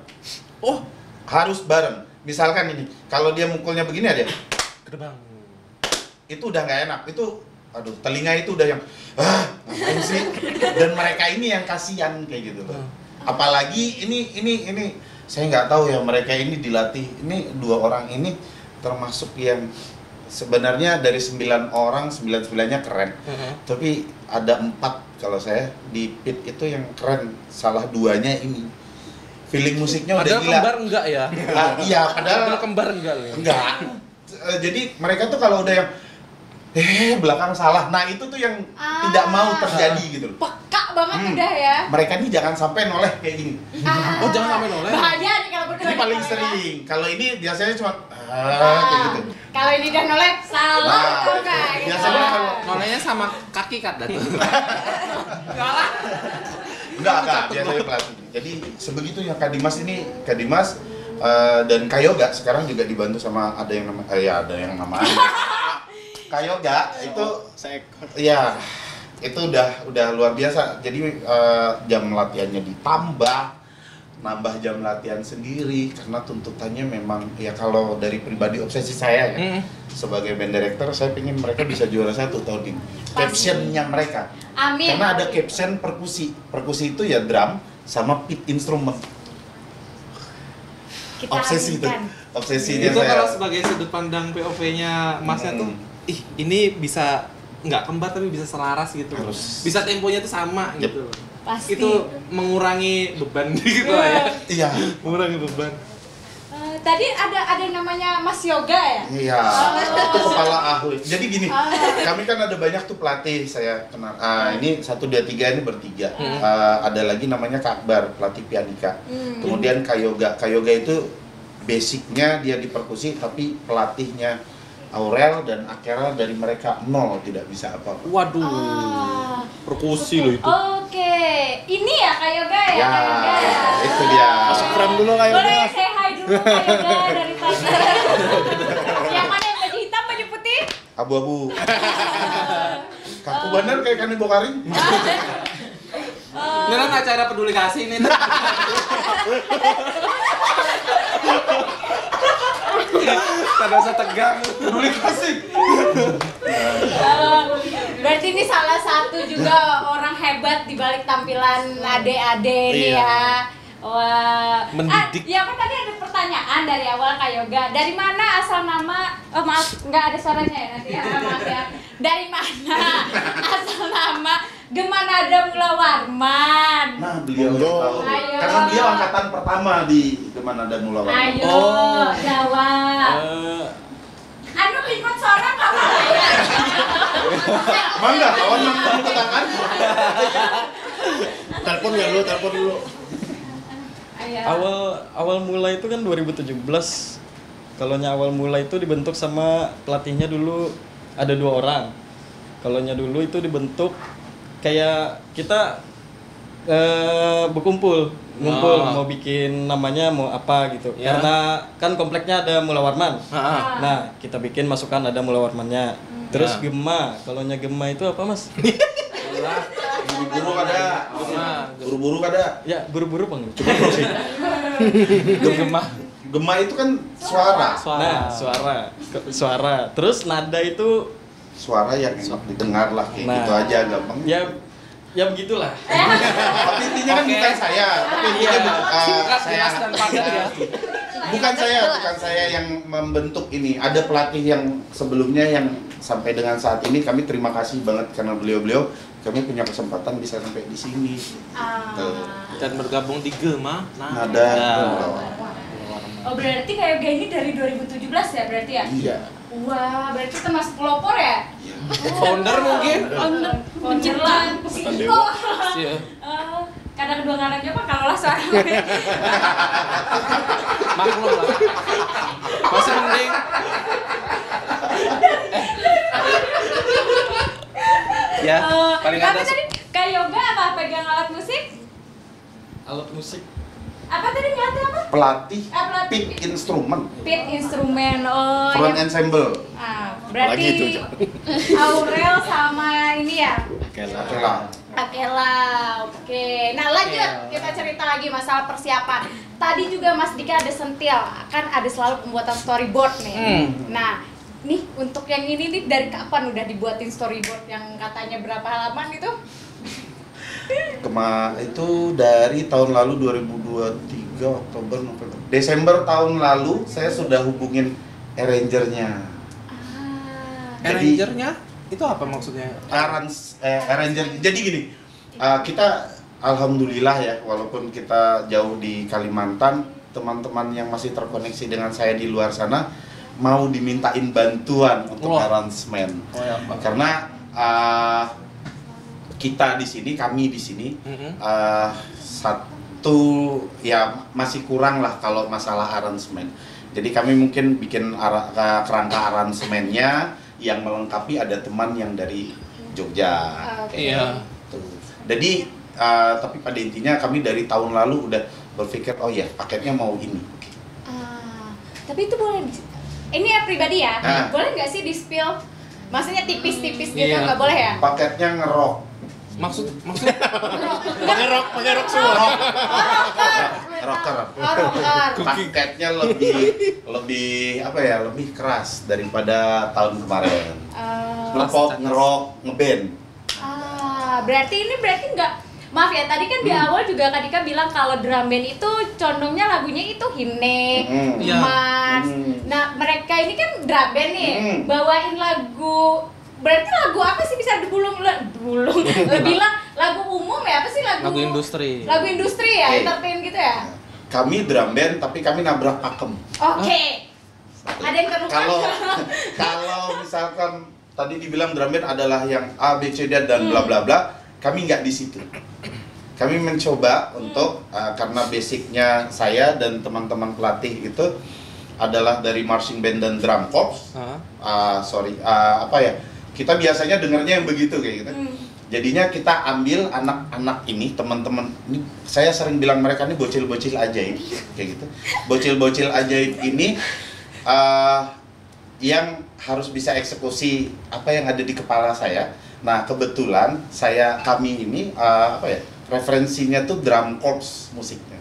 Oh, Harus bareng. Misalkan ini, kalau dia mukulnya begini aja, gerbang. itu udah nggak enak. Itu, aduh, telinga itu udah yang ngapain sih? Dan mereka ini yang kasihan kayak gitu loh. Apalagi ini saya nggak tahu ya, mereka ini dilatih. Ini 2 orang ini termasuk yang sebenarnya dari 9 orang 9-9-nya keren. Tapi ada 4 kalau saya di pit itu yang keren. Salah 2-nya ini. Feeling musiknya udah Padahal gila. kembar enggak ya? Iya, padahal kembar enggak loh. enggak. Jadi mereka tuh kalau udah yang belakang salah. Nah, itu tuh yang tidak mau terjadi gitu loh. Peka banget udah ya. Mereka ini jangan sampai noleh kayak gini. Oh, jangan sampai noleh. Bahaya nih kalau berdua. Ini paling sering. Kalau ini biasanya cuma kayak gitu. Kalau ini udah noleh, salah Nah, tuh kayak gitu. biasanya kalau Nolehnya sama kaki kat datu. enggak biasanya pelatih. Jadi sebegitunya Kak Dimas dan Kak Yoga sekarang juga dibantu sama ada yang nama Kayoga itu Seekor. ya itu udah luar biasa. Jadi jam latihannya ditambah, nambah jam latihan sendiri karena tuntutannya memang ya kalau dari pribadi obsesi saya ya sebagai band director saya pengen mereka bisa juara 1 tahun ini. Captionnya mereka. Amin. Karena ada caption perkusi. Perkusi itu ya drum sama pit instrument. Kita Obsesi itu. aminkan. Obsesinya Itu saya. kalau sebagai sudut pandang POV-nya Masnya tuh, ih ini bisa nggak kembar tapi bisa selaras gitu. Harus. Bisa temponya tuh sama Yep. gitu. Pasti. Itu mengurangi beban gitu lah ya. Iya. Mengurangi beban. Tadi ada yang namanya Mas Yoga ya? Iya, itu kepala ahli. Jadi gini, kami kan ada banyak tuh pelatih saya kenal. Ini 1, 2, 3 ini bertiga. Ada lagi namanya Kak Akbar, pelatih pianika. Kemudian Kayoga. Kayoga itu basicnya dia di perkusi, tapi pelatihnya Aurel dan Akera dari mereka nol, tidak bisa apa-apa. Waduh. Perkusi loh itu. Oke, ini ya Kak Yoga ya? Ya, Kak Yoga ya? itu dia. Masuk frame dulu kayak Boleh say hi dulu Kak Yoga dari tadi. Yang mana yang baju hitam, baju putih? Abu-abu. Kaku bener kayak Kani Bokaring. Ini kan acara peduli kasih nih. Pada usah tegang. Peduli kasih. Berarti ini salah satu juga orang hebat di balik tampilan ade-ade nih Iya. ya. Wah. Mendidik. Ya kan tadi ada pertanyaan dari awal Kak Yoga. Dari mana asal nama? Oh maaf, nggak ada suaranya ya nanti ya. Maaf ya. Dari mana asal nama Gemanada Mula Warman? Nah, beliau Monggo. tahu. Ayo. Karena beliau angkatan pertama di Gemanada Mula Warman. Ayo, Oh. jawab. Anu liput seorang kamu ya? Mangga, kawan mau tangan. Telepon ya lu, telepon dulu. Ayo. Awal mula itu kan 2017. Kalaunya awal mula itu dibentuk sama pelatihnya dulu ada 2 orang. Kalaunya dulu itu dibentuk kayak kita berkumpul, ngumpul mau bikin namanya mau apa gitu. Ya. Karena kan kompleknya ada Mula Warman. Heeh. Nah, kita bikin masukan ada Mula Warmannya. Terus Ya. Gema, kalaunya Gema itu apa, Mas? Buru-buru ada. Buru-buru ada. Ya, buru-buru Bang. Coba browsing. Gemah. Gema itu kan suara. Nah, suara. Terus nada itu Suara yang enak didengar lah kayak Nah. gitu aja gampang. ya begitulah. Tapi intinya kan Oke. bukan saya, tapi intinya Singkat, saya jelas dan padat ya. bukan saya yang membentuk ini. Ada pelatih yang sebelumnya yang sampai dengan saat ini kami terima kasih banget karena beliau-beliau kami punya kesempatan bisa sampai di sini. Tuh. Dan bergabung di Gema. Nah, Nada. Oh berarti kayak ini dari 2017 ya berarti ya? Iya. Wah, berarti termasuk pelopor ya? Founder mungkin. Founder lah. Dewa. Iya. Kadang kedua ngarang apa kalau lah suara. Maklum lah. Masih mending. Ya, paling Apa atas. tadi? Kayak yoga apa pegang alat musik? Alat musik. Apa tadi nyata apa? Pelatih Pelatih. pick instrumen, Pit instrumen. Oh, front ya. ensemble. Berarti Lagi itu, Aurel sama ini ya? Oke lah. Akela, oke. Nah lanjut, kita cerita lagi masalah persiapan. Tadi juga Mas Dika ada sentil, kan ada selalu pembuatan storyboard nih. Nah, nih untuk yang ini nih dari kapan udah dibuatin storyboard yang katanya berapa halaman itu? Itu dari tahun lalu 2023 Oktober November Desember tahun lalu saya sudah hubungin arrangernya. Arrangernya itu apa maksudnya? Arranger. Jadi gini, kita alhamdulillah ya, walaupun kita jauh di Kalimantan, teman-teman yang masih terkoneksi dengan saya di luar sana mau dimintain bantuan untuk aransemen. Oh, ya, Pak. Karena kita di sini, kami di sini satu ya masih kurang lah kalau masalah aransemen. Jadi kami mungkin bikin kerangka aransemennya yang melengkapi ada teman yang dari Jogja. Iya. Gitu. Jadi tapi pada intinya kami dari tahun lalu udah berpikir oh ya paketnya mau ini. Tapi itu boleh, ini ya pribadi ya, Nah. boleh nggak sih di spill Maksudnya tipis-tipis gitu Iya. nggak boleh ya? Paketnya ngerok. Maksud Pakai rok semua. Rocker. Oh, rocker. Paketnya lebih apa ya? Lebih keras daripada tahun kemarin. Ngepop, ngerok, ngeband. Berarti ini nggak, maaf ya, tadi kan di awal juga Kak Dika bilang kalau drum band itu condongnya lagunya itu himne, Iya. mars. Nah, mereka ini kan drum band nih, bawain lagu, berarti lagu apa sih bisa bilang lagu umum ya, apa sih lagu industri. Lagu industri ya, Oke. entertain gitu ya. Kami drum band tapi kami nabrak pakem. Oke. Ada yang terluka? Kalau misalkan tadi dibilang drum band adalah yang A, B, C, D dan bla bla bla, kami nggak di situ. Kami mencoba untuk karena basicnya saya dan teman-teman pelatih itu adalah dari marching band dan drum corps. Apa ya? Kita biasanya dengarnya yang begitu kayak gitu. Jadinya kita ambil anak-anak ini, teman-teman ini, saya sering bilang mereka ini bocil-bocil ajaib kayak gitu. Bocil-bocil ajaib ini yang harus bisa eksekusi apa yang ada di kepala saya. Nah, kebetulan kami ini referensinya tuh drum corps musiknya.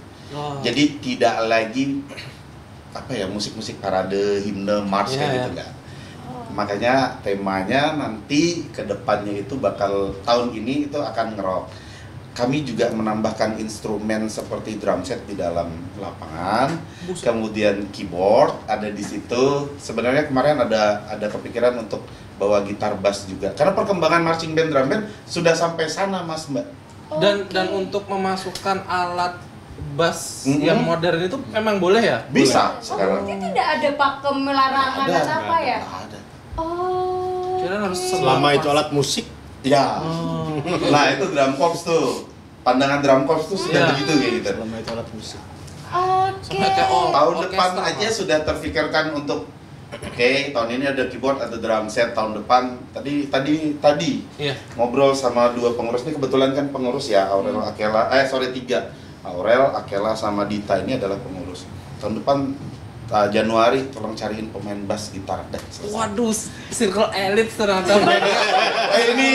Jadi tidak lagi musik-musik parade, himne, march kayak gitu enggak. Makanya temanya nanti ke depannya itu tahun ini itu akan ngerok. Kami juga menambahkan instrumen seperti drum set di dalam lapangan, kemudian keyboard ada di situ. Sebenarnya kemarin ada kepikiran untuk bawa gitar bass juga. Karena perkembangan marching band drum band sudah sampai sana, Mas Mbak. Dan untuk memasukkan alat bass yang modern itu memang boleh ya? Bisa Oh, sekarang. berarti tidak ada pakem larangan atau apa ya? Ada. Oh. Kira harus Selama itu alat musik. Ya. Nah, itu drum corps tuh. Pandangan drum corps tuh sudah Iya. begitu kayak gitu. Selama itu alat musik. Oke. Sampai kayak Tahun orkestra, depan Pak. aja sudah terfikirkan untuk tahun ini ada keyboard, ada drum set. Tahun depan tadi Iya. ngobrol sama dua pengurus ini, kebetulan kan pengurus ya, Aurel Akela, 3. Aurel, Akela sama Dita ini adalah pengurus. Tahun depan Januari tolong cariin pemain bass gitar deh. Selesai. Waduh, circle elite ternyata. Ini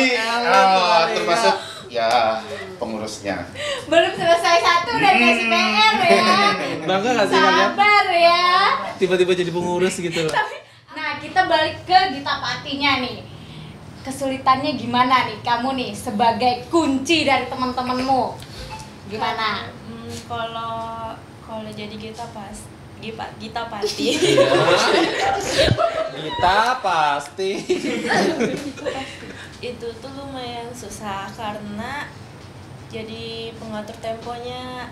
termasuk ya pengurusnya. Belum selesai satu udah dikasih PR ya. Bangga gak sih kalian? Sabar ya. Tiba-tiba jadi pengurus gitu. Nah, kita balik ke Gita Patinya nih. Kesulitannya gimana nih kamu nih sebagai kunci dari teman-temanmu? Gimana? Kalau jadi Gita Pati. Kita pasti. Itu tuh lumayan susah karena jadi pengatur temponya.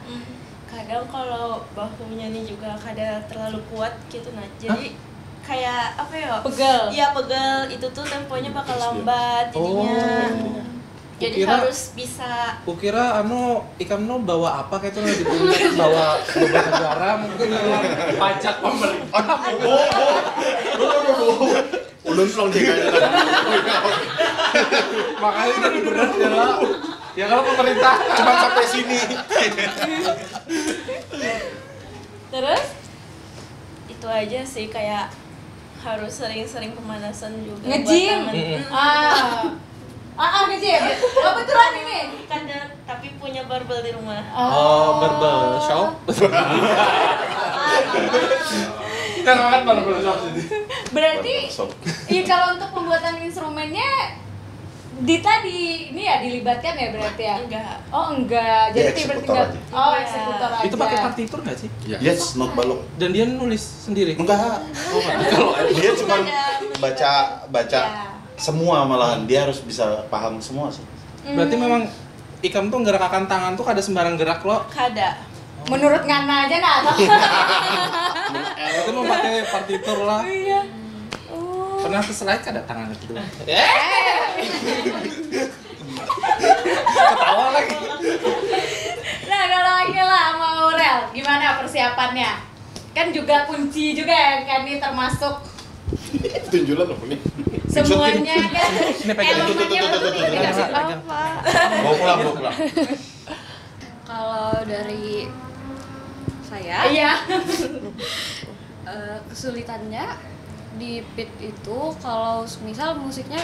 Kadang kalau bahunya nih juga kadang terlalu kuat gitu, nah jadi kayak apa ya? Pegel. Iya, pegel. Itu tuh temponya bakal lambat jadinya. Jadi Kukira- harus bisa. Kukira Ikam bawa apa kayak itu di punya bawa beberapa negara mungkin pajak pemerintah. Ulun pelong jaga. Makanya jadi berat ya lah. Ya kalau pemerintah Cuma sampai sini. Terus? Itu aja sih, kayak harus sering-sering pemanasan juga. buat Nge-gym? tangan. Nge-gym. Kebetulan ini. Kadang tapi punya barbel di rumah. Oh, barbel shop. Kan makan barbel shop sini. Berarti iya, kalau untuk pembuatan instrumennya Dita ini ya dilibatkan ya berarti ya? Enggak. Oh enggak, Dia jadi berarti eksekutor enggak. aja. Oh, Iya. eksekutor aja. Itu pakai partitur nggak sih? Yes, not balok. Dan dia nulis sendiri. Enggak. Dia cuma baca Ya. semua, malahan dia harus bisa paham semua sih. Berarti memang Ikam tuh gerakkan tangan tuh kada sembarang gerak loh. Kada. Menurut Ngana aja nah. Itu mau pakai partitur lah. Iya. Oh. Pernah ke slide kada tangan itu. Ketawa lagi. Nah, kalau Akela sama Aurel, gimana persiapannya? Kan juga kunci juga ya, kan ini termasuk Tunjulan apa nih? semuanya kan. Ini pegang. Elemennya penting tidak sih? Pegang. Bawa pulang. Kalau dari saya Iya. kesulitannya di pit itu kalau misal musiknya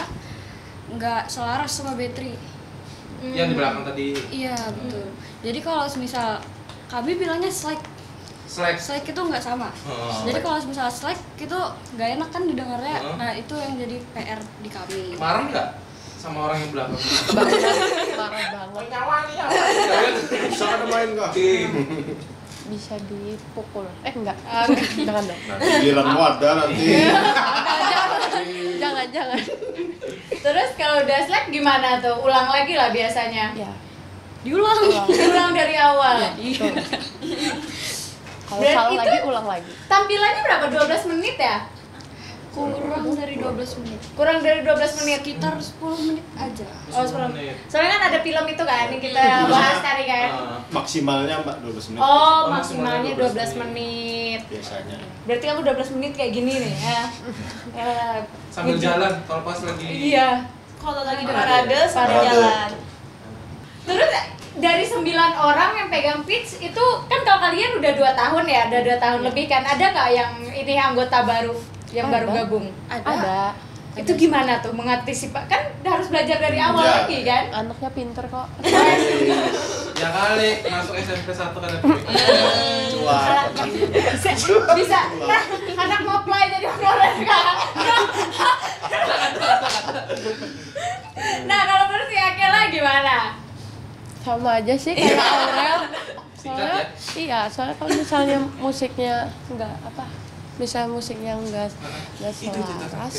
nggak selaras sama battery. Yang di belakang tadi. Iya betul. Jadi kalau misal kami bilangnya slack itu nggak sama. Jadi kalau misal slack itu nggak enak kan didengarnya. Nah itu yang jadi PR di kami. Marah nggak sama orang yang belakang? Marah banget. Nyala nih ya. Bisa ada main nggak? Bisa dipukul. Enggak. Jangan dong. Nanti giliranmu ada nanti. Jangan. Terus kalau udah slack gimana tuh? Ulang lagi lah biasanya. Ya. Diulang dari awal. Kalau Dan salah itu lagi ulang lagi. Tampilannya berapa? 12 menit ya? Kurang dari 12 menit. Kurang dari 12 menit. Sekitar 10 menit aja. Oh, 10 menit. Soalnya kan ada film itu kan yang kita bahas tadi kan. Maksimalnya Mbak 12 menit. Oh, maksimalnya 12 menit. Biasanya. Berarti kamu 12 menit kayak gini nih ya. Sambil jalan kalau pas lagi. Iya. Kalau lagi Parade sambil Parade. jalan. Terus dari 9 orang yang pegang pitch itu kan kalau kalian udah 2 tahun ya, udah 2 tahun lebih kan. Ada nggak yang ini anggota baru yang baru gabung? Ada. Itu gimana tuh mengantisipasi? Kan harus belajar dari awal Ya. lagi kan? Anaknya pinter kok. Ya kali masuk SMP 1 kan ada. Bisa. Nah, anak mau apply jadi honorer sekarang. Nah, kalau menurut si Akela gimana? Sama aja sih kayak Aurel. Singkat ya? Iya, soalnya kalau misalnya musiknya enggak apa? Misal musiknya enggak selaras.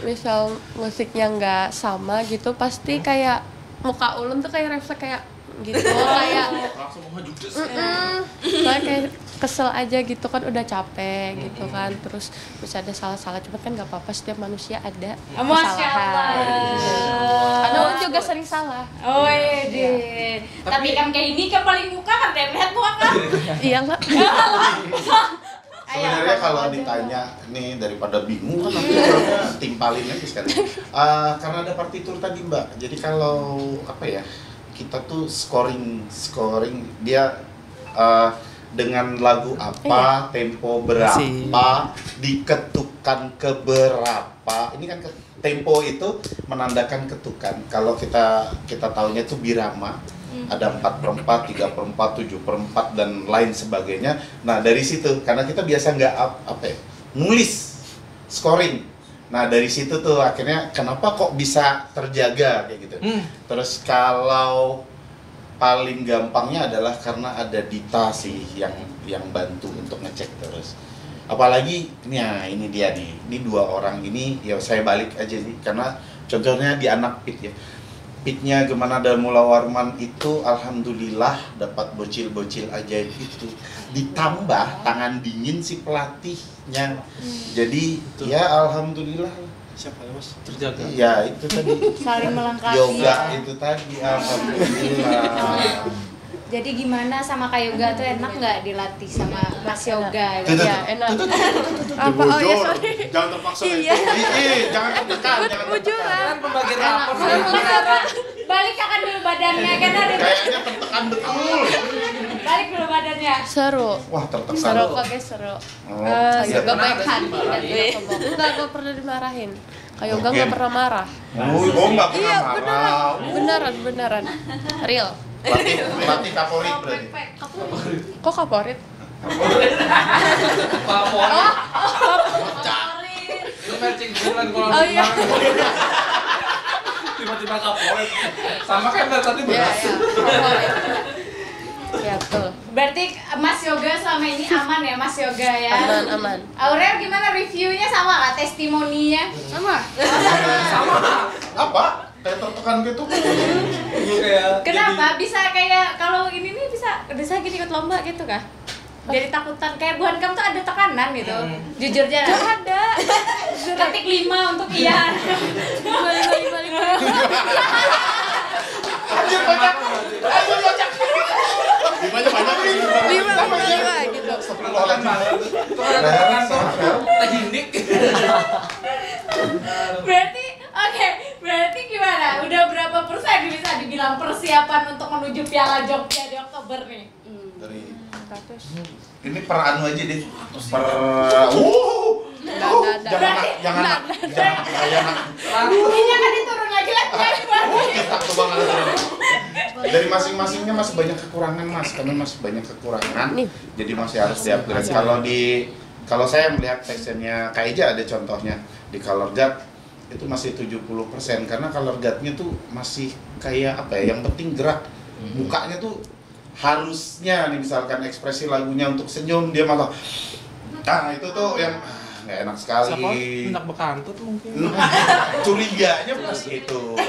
Misal musiknya enggak sama gitu pasti kayak muka ulun tuh kayak refleks kayak gitu kayak Langsung maju. soalnya kayak kesel aja gitu kan udah capek gitu kan terus bisa ada salah-salah cuma kan nggak apa-apa setiap manusia ada Masya Allah. karena ulun juga sering salah Oh iya deh. Tapi kan kayak ini kan paling muka kan lihat muka kan. iya lah Sebenarnya kalau ditanya nih daripada bingung kan aku jawabnya timpalin aja sekali. Karena ada partitur tadi Mbak. Jadi kalau apa ya kita tuh scoring dia dengan lagu apa, tempo berapa, diketukan ke berapa. Ini kan tempo itu menandakan ketukan. Kalau kita tahunya itu birama. Ada 4/4, 3/4, 7/4 dan lain sebagainya. Nah dari situ karena kita biasa nggak nulis scoring. Nah dari situ tuh akhirnya kenapa kok bisa terjaga kayak gitu. Terus kalau paling gampangnya adalah karena ada Dita sih yang bantu untuk ngecek terus. Apalagi ini dia nih, ini 2 orang ini ya saya balik aja nih karena contohnya di anak pit ya. Pitnya Gimana dan Mula Warman itu alhamdulillah dapat bocil-bocil ajaib itu. Ditambah tangan dingin si pelatihnya. Jadi ya alhamdulillah. Siapa ya Mas? Terjaga. Ya itu tadi. Saling melengkapi. Yoga ya. itu tadi alhamdulillah. Jadi gimana sama Kak Yoga tuh enak nggak dilatih sama Mas Yoga? Tuh, tuh, ya enak Apa? oh iya sorry Jangan terpaksa Iya. Jangan tertekan, jangan Bujuran. Kan pembagian rapor. Balik akan dulu badannya kan ada. Kayaknya tertekan betul. Balik dulu badannya. seru Wah tertekan. seru kok guys seru Oh, Yoga pernah baik ada hati dimarahin. enggak pernah dimarahin Kak Yoga nggak pernah marah Oh, nggak pernah iya marah. beneran real Pelatih Kaporit berarti. kok kaporit Favorit. Itu matching bulan kalau Oh, iya. tiba-tiba kaporit. Sama kan dari tadi iya beras. favorit ya betul Berarti Mas Yoga selama ini aman ya Mas Yoga ya? aman Aurel gimana reviewnya sama nggak testimoninya? Sama. Apa? Kayak tertekan gitu. Kayak Kenapa bisa kayak kalau ini nih bisa gini ikut lomba gitu kah? Jadi takutan kayak bukan kamu tuh ada tekanan gitu. Jujur aja. Gak ada. Ketik 5 untuk iya. balik Anjir banyak. lima gitu Sepuluh lagi. Itu kan ada tekanan tuh. Teknik. Berarti gimana? Udah berapa persen bisa dibilang persiapan untuk menuju Piala Jogja di Oktober nih? Dari 400. Ini per anu aja deh. Per jangan Ini akan diturun lagi lah. Takut banget. Dari masing-masingnya masih banyak kekurangan Mas, kami masih banyak kekurangan. Jadi masih harus di-upgrade. Kalau saya melihat fashionnya Kak Eja ada contohnya di color guard itu masih 70% karena color guardnya tuh masih kayak apa ya, yang penting gerak. Mukanya tuh harusnya nih misalkan ekspresi lagunya untuk senyum dia malah itu tuh yang nggak enak sekali. Siapa? Hendak bekantut mungkin. Curiganya pasti itu.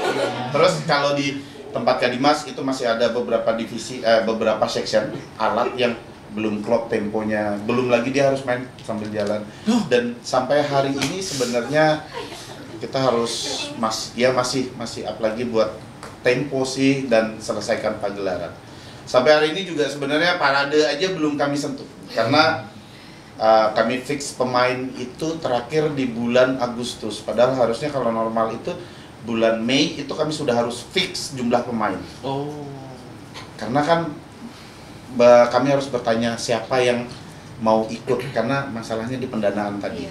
Terus kalau di tempat Kak Dimas itu masih ada beberapa divisi, beberapa section alat yang belum clock temponya, belum lagi dia harus main sambil jalan. Dan sampai hari ini sebenarnya kita harus masih up lagi buat tempo sih dan selesaikan pagelaran. Sampai hari ini juga sebenarnya parade aja belum kami sentuh karena kami fix pemain itu terakhir di bulan Agustus. Padahal harusnya kalau normal itu bulan Mei itu kami sudah harus fix jumlah pemain. Karena kan kami harus bertanya siapa yang mau ikut karena masalahnya di pendanaan tadi.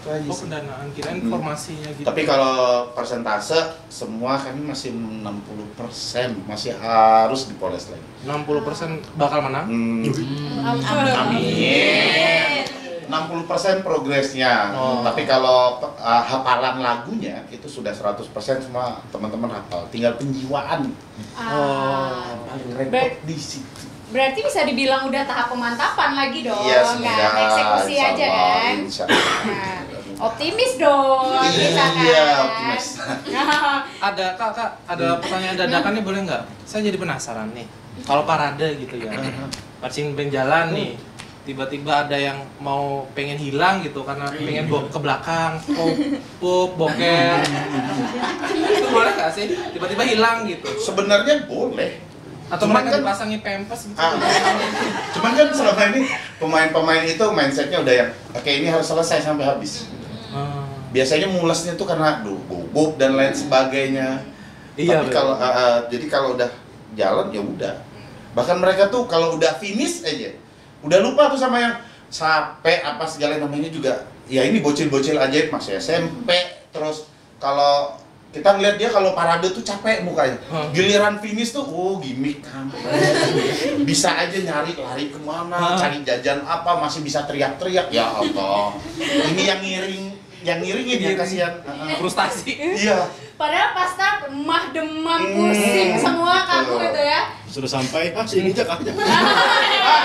Itu aja sih. Pendanaan, kirain informasinya gitu. Tapi kalau persentase semua kami masih 60%, masih harus dipoles lagi. 60% bakal menang? Amin. 60% progresnya. Tapi kalau hafalan lagunya itu sudah 100% semua teman-teman hafal. Tinggal penjiwaan. Repot di situ. Berarti bisa dibilang udah tahap pemantapan lagi dong, Iya, nggak eksekusi aja kan? Nah, optimis dong, kita kan? Iya, optimis. Ada kak, ada pertanyaan dadakan nih boleh nggak? Saya jadi penasaran nih. Kalau parade gitu ya, marching band jalan nih, tiba-tiba ada yang mau pengen hilang gitu karena pengen ke belakang, pup, boker. Itu boleh nggak sih? Tiba-tiba hilang gitu. Sebenarnya boleh. Atau mereka dipasangi pempes gitu. Cuman kan selama ini pemain-pemain itu mindsetnya udah yang oke, ini harus selesai sampai habis. Biasanya mulesnya tuh karena gugup dan lain sebagainya. Iya. Tapi kalau jadi kalau udah jalan ya udah. Bahkan mereka tuh kalau udah finish aja udah lupa tuh sama yang capek apa segala namanya juga. Ya ini bocil-bocil ajaib masih SMP. Terus kalau kita ngeliat dia kalau parade tuh capek mukanya. Giliran finish tuh, gimmick kan. Bisa aja nyari lari kemana, cari jajan apa, masih bisa teriak-teriak. Ya Allah. Ini yang ngiringin ya kasihan. Frustasi. Iya. Padahal pas start emah demam pusing semua kaku itu ya. Sudah sampai, sini jak aja.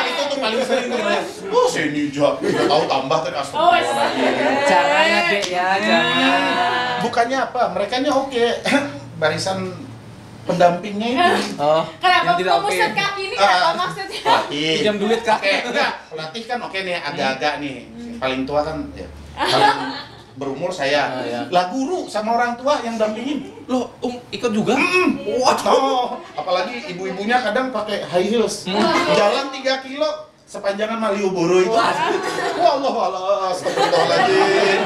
Itu tuh paling sering tuh. Sini jak. Tahu tambah kan Jangan ya Dek ya, jangan. Bukannya apa, merekanya oke. Barisan pendampingnya itu. Kenapa memusat kaki ini apa maksudnya? Pelatih. Pinjam duit kak. Enggak, pelatih kan oke nih, agak-agak nih. Paling tua kan ya. Paling berumur saya. Lah guru sama orang tua yang dampingin. Loh, ikut juga? Waduh. Apalagi ibu-ibunya kadang pakai high heels. Jalan 3 kilo sepanjangan Malioboro itu. Wallah, astagfirullahaladzim.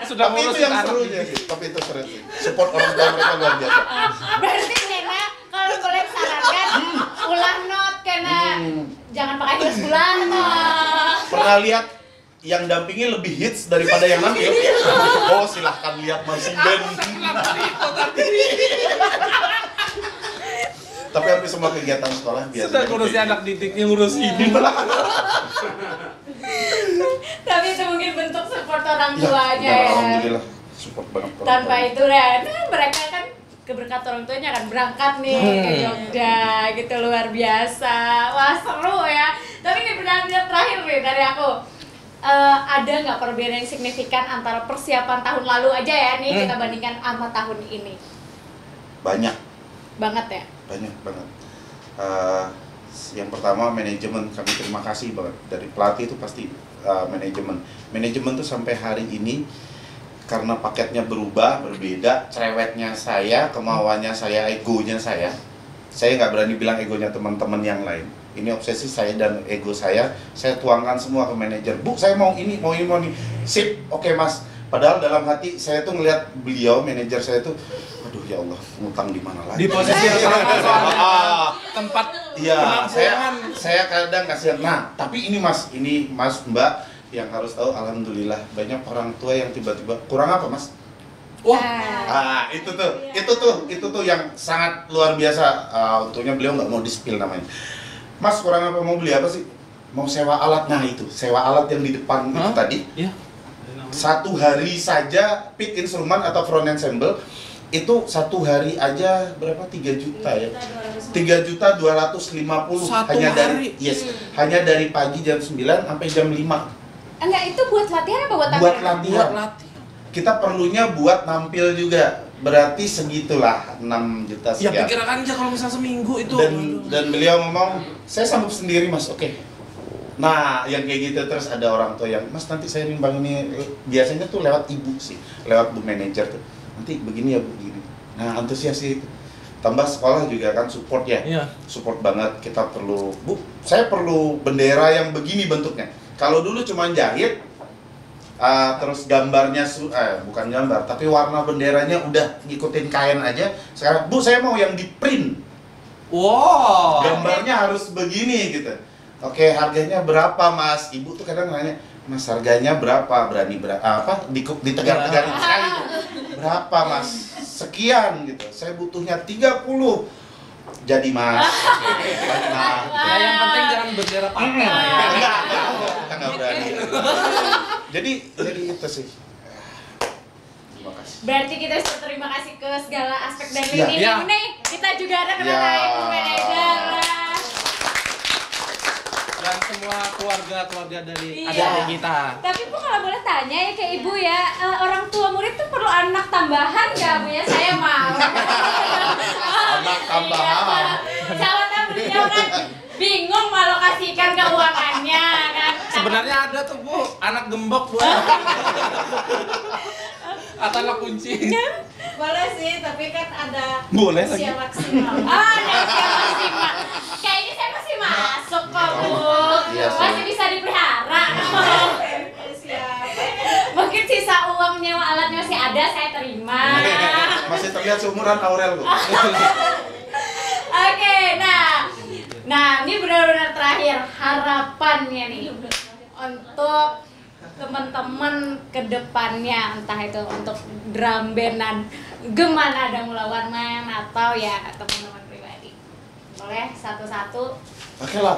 Sudah tapi itu yang serunya sih. Tapi itu seru sih. Support orang tua mereka luar biasa. Berarti Kena kalau boleh sarankan ulah not Kena jangan pakai heels ulah not. Pernah lihat yang dampingi lebih hits daripada yang nampil? Silahkan lihat marching band. Tapi hampir semua kegiatan sekolah biasa. Sudah ngurusin anak didiknya, ngurus hidup. Tapi itu mungkin bentuk support orang tuanya ya. Alhamdulillah, support banget. Tanpa itu Dan, mereka kan keberkat orang tuanya akan berangkat nih ke Jogja gitu, luar biasa. Wah seru ya. Tapi ini pertanyaan terakhir nih dari aku. Ada nggak perbedaan yang signifikan antara persiapan tahun lalu aja ya nih kita bandingkan sama tahun ini? Banyak. Banget ya? Banyak banget. Yang pertama manajemen, kami terima kasih banget dari pelatih itu pasti manajemen tuh sampai hari ini karena paketnya berubah, berbeda, cerewetnya saya, kemauannya saya, egonya saya nggak berani bilang egonya teman-teman yang lain. Ini obsesi saya dan ego saya tuangkan semua ke manajer. Bu, saya mau ini. Sip, oke mas. Padahal dalam hati saya tuh ngelihat beliau, manajer saya tuh, aduh ya Allah, ngutang di mana lagi? Di posisi yang sama soalnya. tempat Iya, penampungan. saya kadang kasihan. Nah, tapi ini Mas Mbak yang harus tahu, alhamdulillah banyak orang tua yang tiba-tiba kurang apa Mas? Wah, Itu tuh yang sangat luar biasa. Untungnya beliau nggak mau di-spill namanya. Mas kurang apa, mau beli apa sih? Mau sewa alat. Nah itu, sewa alat yang di depan itu tadi. Iya. Satu hari saja pick instrument atau front ensemble itu satu hari aja berapa? 3 juta ya. 3.250.000 Satu hanya hari? hanya dari pagi jam 9 sampai jam 5. Enggak, itu buat latihan apa buat tampil? Buat latihan. Kita perlunya buat nampil juga. Berarti segitulah 6 juta Ya sekian. pikirkan aja kalau misalnya seminggu itu. Dan beliau ngomong, saya sanggup sendiri Mas, oke. Nah, yang kayak gitu terus ada orang tua yang, Mas nanti saya nimbang ini, biasanya tuh lewat ibu sih, lewat bu manajer tuh. Nanti begini ya bu, begini. Nah, antusias itu. Tambah sekolah juga kan support ya. Iya. Support banget, kita perlu, Bu, saya perlu bendera yang begini bentuknya. Kalau dulu cuma jahit, terus gambarnya, bukan gambar, tapi warna benderanya udah ngikutin kain aja. Sekarang, Bu, saya mau yang di print. Wow. Gambarnya harus begini gitu. Oke, harganya berapa Mas? Ibu tuh kadang nanya, Mas harganya berapa? Berani ditegar-tegarin sekali tuh. Berapa Mas? Sekian gitu. Saya butuhnya 30. Jadi Mas. Nah, Ya, yang penting jangan bendera partai lah ya. Enggak, kita nggak berani. Jadi itu sih. Terima kasih. Berarti kita harus terima kasih ke segala aspek dari Ya. ini. Ya. Nih, kita juga ada kenalan Ya. ibu manajer. Dan semua keluarga dari Iya. adik-adik kita. Tapi Bu kalau boleh tanya ya ke Ibu ya, orang tua murid tuh perlu anak tambahan nggak Bu ya? Saya mau. Anak tambahan. Siapa tahu beliau kan bingung mengalokasikan keuangannya kan. Sebenarnya ada tuh Bu, anak gembok Bu. Atau anak kuncing. Boleh sih, tapi kan ada Boleh lagi. usia maksimal. Ada usia maksimal. Kayaknya saya masih masuk kok Bu. Iya, sih. Masih bisa dipelihara. Mungkin sisa uang nyewa alatnya masih ada, saya terima. Masih terlihat seumuran Aurel, Bu. Oke, nah ini benar-benar terakhir harapannya nih untuk teman-teman kedepannya, entah itu untuk drum bandan Gemana Damula Warman atau ya teman-teman pribadi. Boleh satu-satu? Oke lah.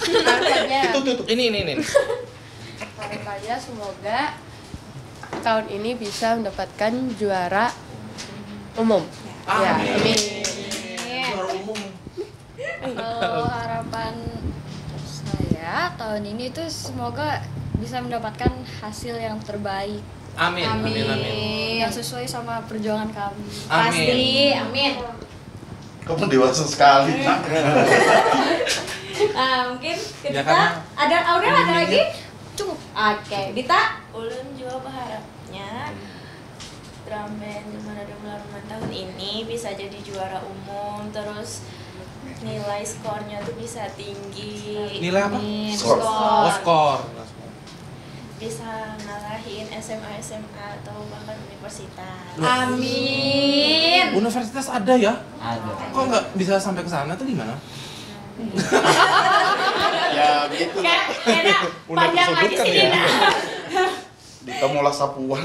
Harapannya Itu. Ini. harapannya semoga tahun ini bisa mendapatkan juara umum. Ya, amin. Juara umum. Kalau harapan saya tahun ini tuh semoga bisa mendapatkan hasil yang terbaik Amin. yang sesuai sama perjuangan kami. Pasti, amin. Kamu dewasa sekali. Mungkin ke Ya, Dita, karena- ada Aurel ada lagi? Cukup. Oke, Dita. Ulun juga berharapnya drum band Gemana Damula Warman tahun ini bisa jadi juara umum, terus nilai skornya tuh bisa tinggi. Nilai apa? Amin. Skor. Oh, skor. Bisa ngalahin SMA atau bahkan universitas. Amin. Universitas ada ya? Ada. Kok nggak bisa sampai ke sana tuh gimana? Ya begitu. Kayaknya Udah panjang lagi disebutkan sih ya. Dita. Kita mau lah sapuan.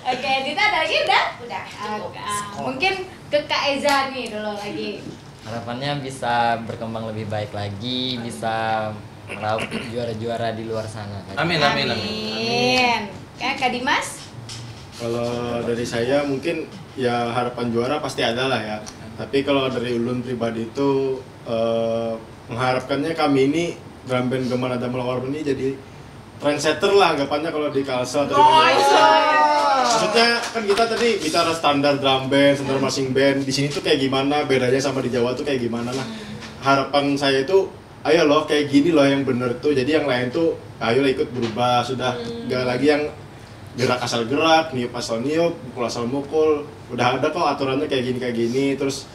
Oke, Dita ada lagi udah? Udah. Mungkin ke Kak Eza nih dulu lagi. Harapannya bisa berkembang lebih baik lagi, bisa meraup juara-juara di luar sana. Amin. Kak Dimas? Kalau dari saya mungkin ya harapan juara pasti ada lah ya. Tapi kalau dari ulun pribadi itu mengharapkannya kami ini drum band Gemana Damula Warman ini jadi trendsetter lah anggapannya kalau di Kalsel atau di mana. Maksudnya kan kita tadi bicara standar drum band, standar marching band. Di sini tuh kayak gimana, bedanya sama di Jawa tuh kayak gimana lah. Harapan saya itu ayo loh kayak gini loh yang bener tuh. Jadi yang lain tuh ayo lah ikut berubah, sudah gak lagi yang gerak asal gerak, niup asal niup, mukul asal mukul. Udah ada kok aturannya kayak gini terus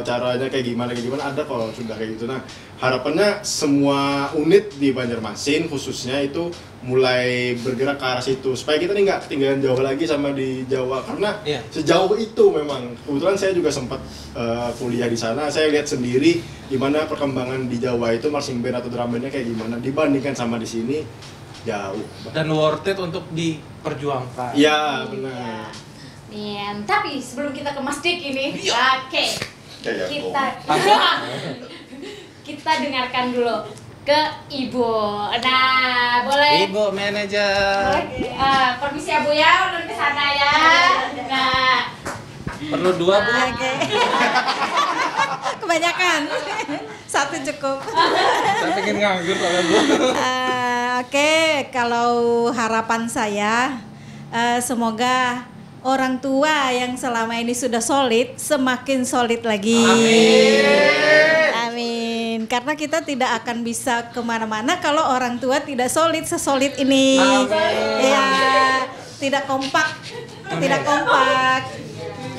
caranya kayak gimana ada kalau sudah kayak gitu. Nah, harapannya semua unit di Banjarmasin khususnya itu mulai bergerak ke arah situ supaya kita nih nggak ketinggalan jauh lagi sama di Jawa, karena sejauh itu memang kebetulan saya juga sempat kuliah di sana. Saya lihat sendiri gimana perkembangan di Jawa itu marching band atau drum bandnya kayak gimana dibandingkan sama di sini, jauh dan worth it untuk diperjuangkan. Ya benar. Tapi sebelum kita ke Mas Dik ini, oke, kita dengarkan dulu ke Ibu. Nah, boleh. Ibu manajer. Permisi ya Bu ya, udah ke sana ya. Nah, perlu 2 Bu. Oke. Kebanyakan. 1 cukup. Saya pengen nganggur soalnya Bu. Oke, kalau harapan saya semoga orang tua yang selama ini sudah solid semakin solid lagi. Amin. Karena kita tidak akan bisa kemana-mana kalau orang tua tidak solid sesolid ini. Ya, tidak kompak.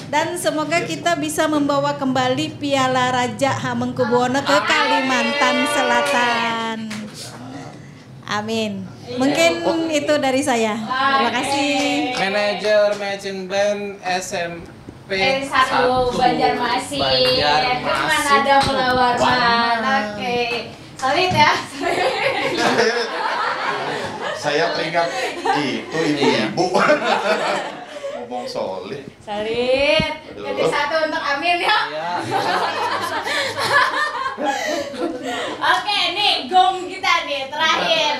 Dan semoga kita bisa membawa kembali Piala Raja Hamengkubuwono ke Kalimantan Selatan. Amin. Mungkin itu dari saya. Terima kasih. Manajer marching band SMP 1 Banjarmasin. Kemana ada Mulawarman. Oke. Solid ya. Saya teringat itu ibu-ibu ngomong solid. Solid. Jadi 1 untuk Amin ya. Oke, nih gong kita nih terakhir.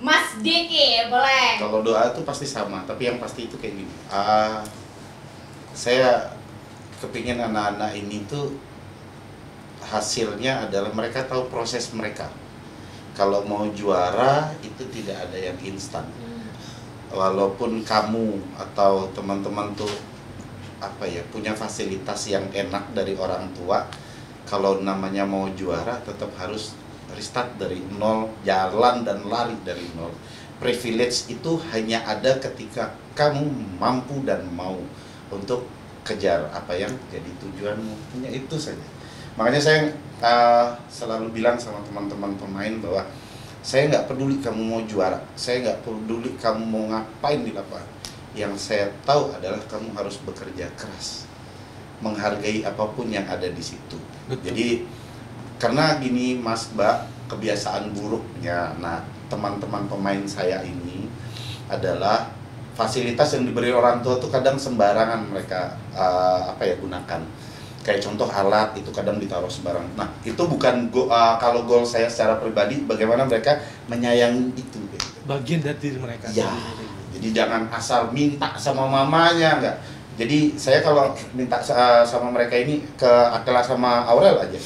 Mas Diki, boleh. Kalau doa itu pasti sama, tapi yang pasti itu kayak gini. Saya kepingin anak-anak ini tuh hasilnya adalah mereka tahu proses mereka. Kalau mau juara itu tidak ada yang instan. Walaupun kamu atau teman-teman tuh punya fasilitas yang enak dari orang tua, kalau namanya mau juara tetap harus restart dari nol, jalan dan lari dari nol. Privilege itu hanya ada ketika kamu mampu dan mau untuk kejar apa yang jadi tujuanmu. Hanya itu saja. Makanya saya selalu bilang sama teman-teman pemain bahwa saya nggak peduli kamu mau juara, saya nggak peduli kamu mau ngapain di lapangan. Yang saya tahu adalah kamu harus bekerja keras, menghargai apapun yang ada di situ. Betul. Jadi karena gini Mas Mbak, kebiasaan buruknya teman-teman pemain saya ini adalah fasilitas yang diberi orang tua tuh kadang sembarangan mereka gunakan. Kayak contoh alat itu kadang ditaruh sembarang. Nah, itu bukan kalau goal saya secara pribadi, bagaimana mereka menyayangi itu. Bagian dari diri mereka. Ya. Jadi jangan asal minta sama mamanya, enggak. Jadi saya kalau minta sama mereka ini ke Akela sama Aurel aja.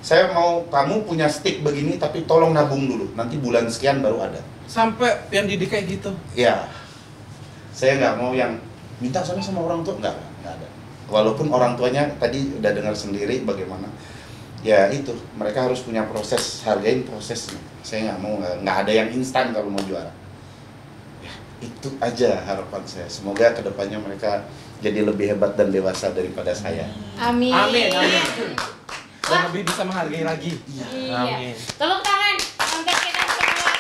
Saya mau kamu punya stick begini tapi tolong nabung dulu. Nanti bulan sekian baru ada. Sampai yang didik kayak gitu. Ya. Saya nggak mau yang minta sama orang tua, nggak ada. Walaupun orang tuanya tadi udah dengar sendiri bagaimana. Ya itu, mereka harus punya proses, hargain prosesnya. Saya nggak ada yang instan kalau mau juara. Ya, itu aja harapan saya. Semoga kedepannya mereka jadi lebih hebat dan dewasa daripada saya. Amin. Amin. Dan lebih bisa menghargai lagi. Iya. Amin. Tepuk tangan untuk kita semua.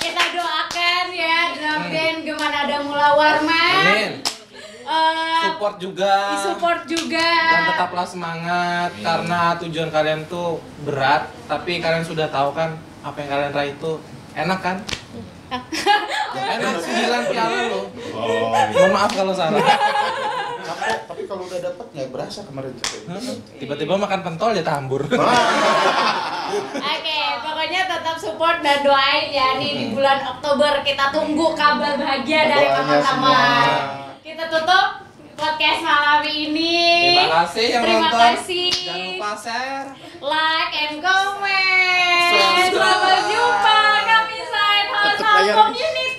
Kita doakan ya drum band Gimana Ada Mulawarman. Amin. Support juga. Dan tetaplah semangat. Amin. Karena tujuan kalian tuh berat, tapi kalian sudah tahu kan apa yang kalian raih itu enak kan? Enak 9 piala loh. Mohon maaf kalau salah. Capek, tapi kalau udah dapat nggak berasa kemarin capek. Tiba-tiba makan pentol ya tambur. Oke, pokoknya tetap support dan doain ya nih di bulan Oktober kita tunggu kabar bahagia dari teman-teman. Kita tutup podcast malam ini. Terima kasih yang Terima nonton. kasih. Jangan lupa share, like and comment. Subscribe. Sampai jumpa kami Side Hustle Community.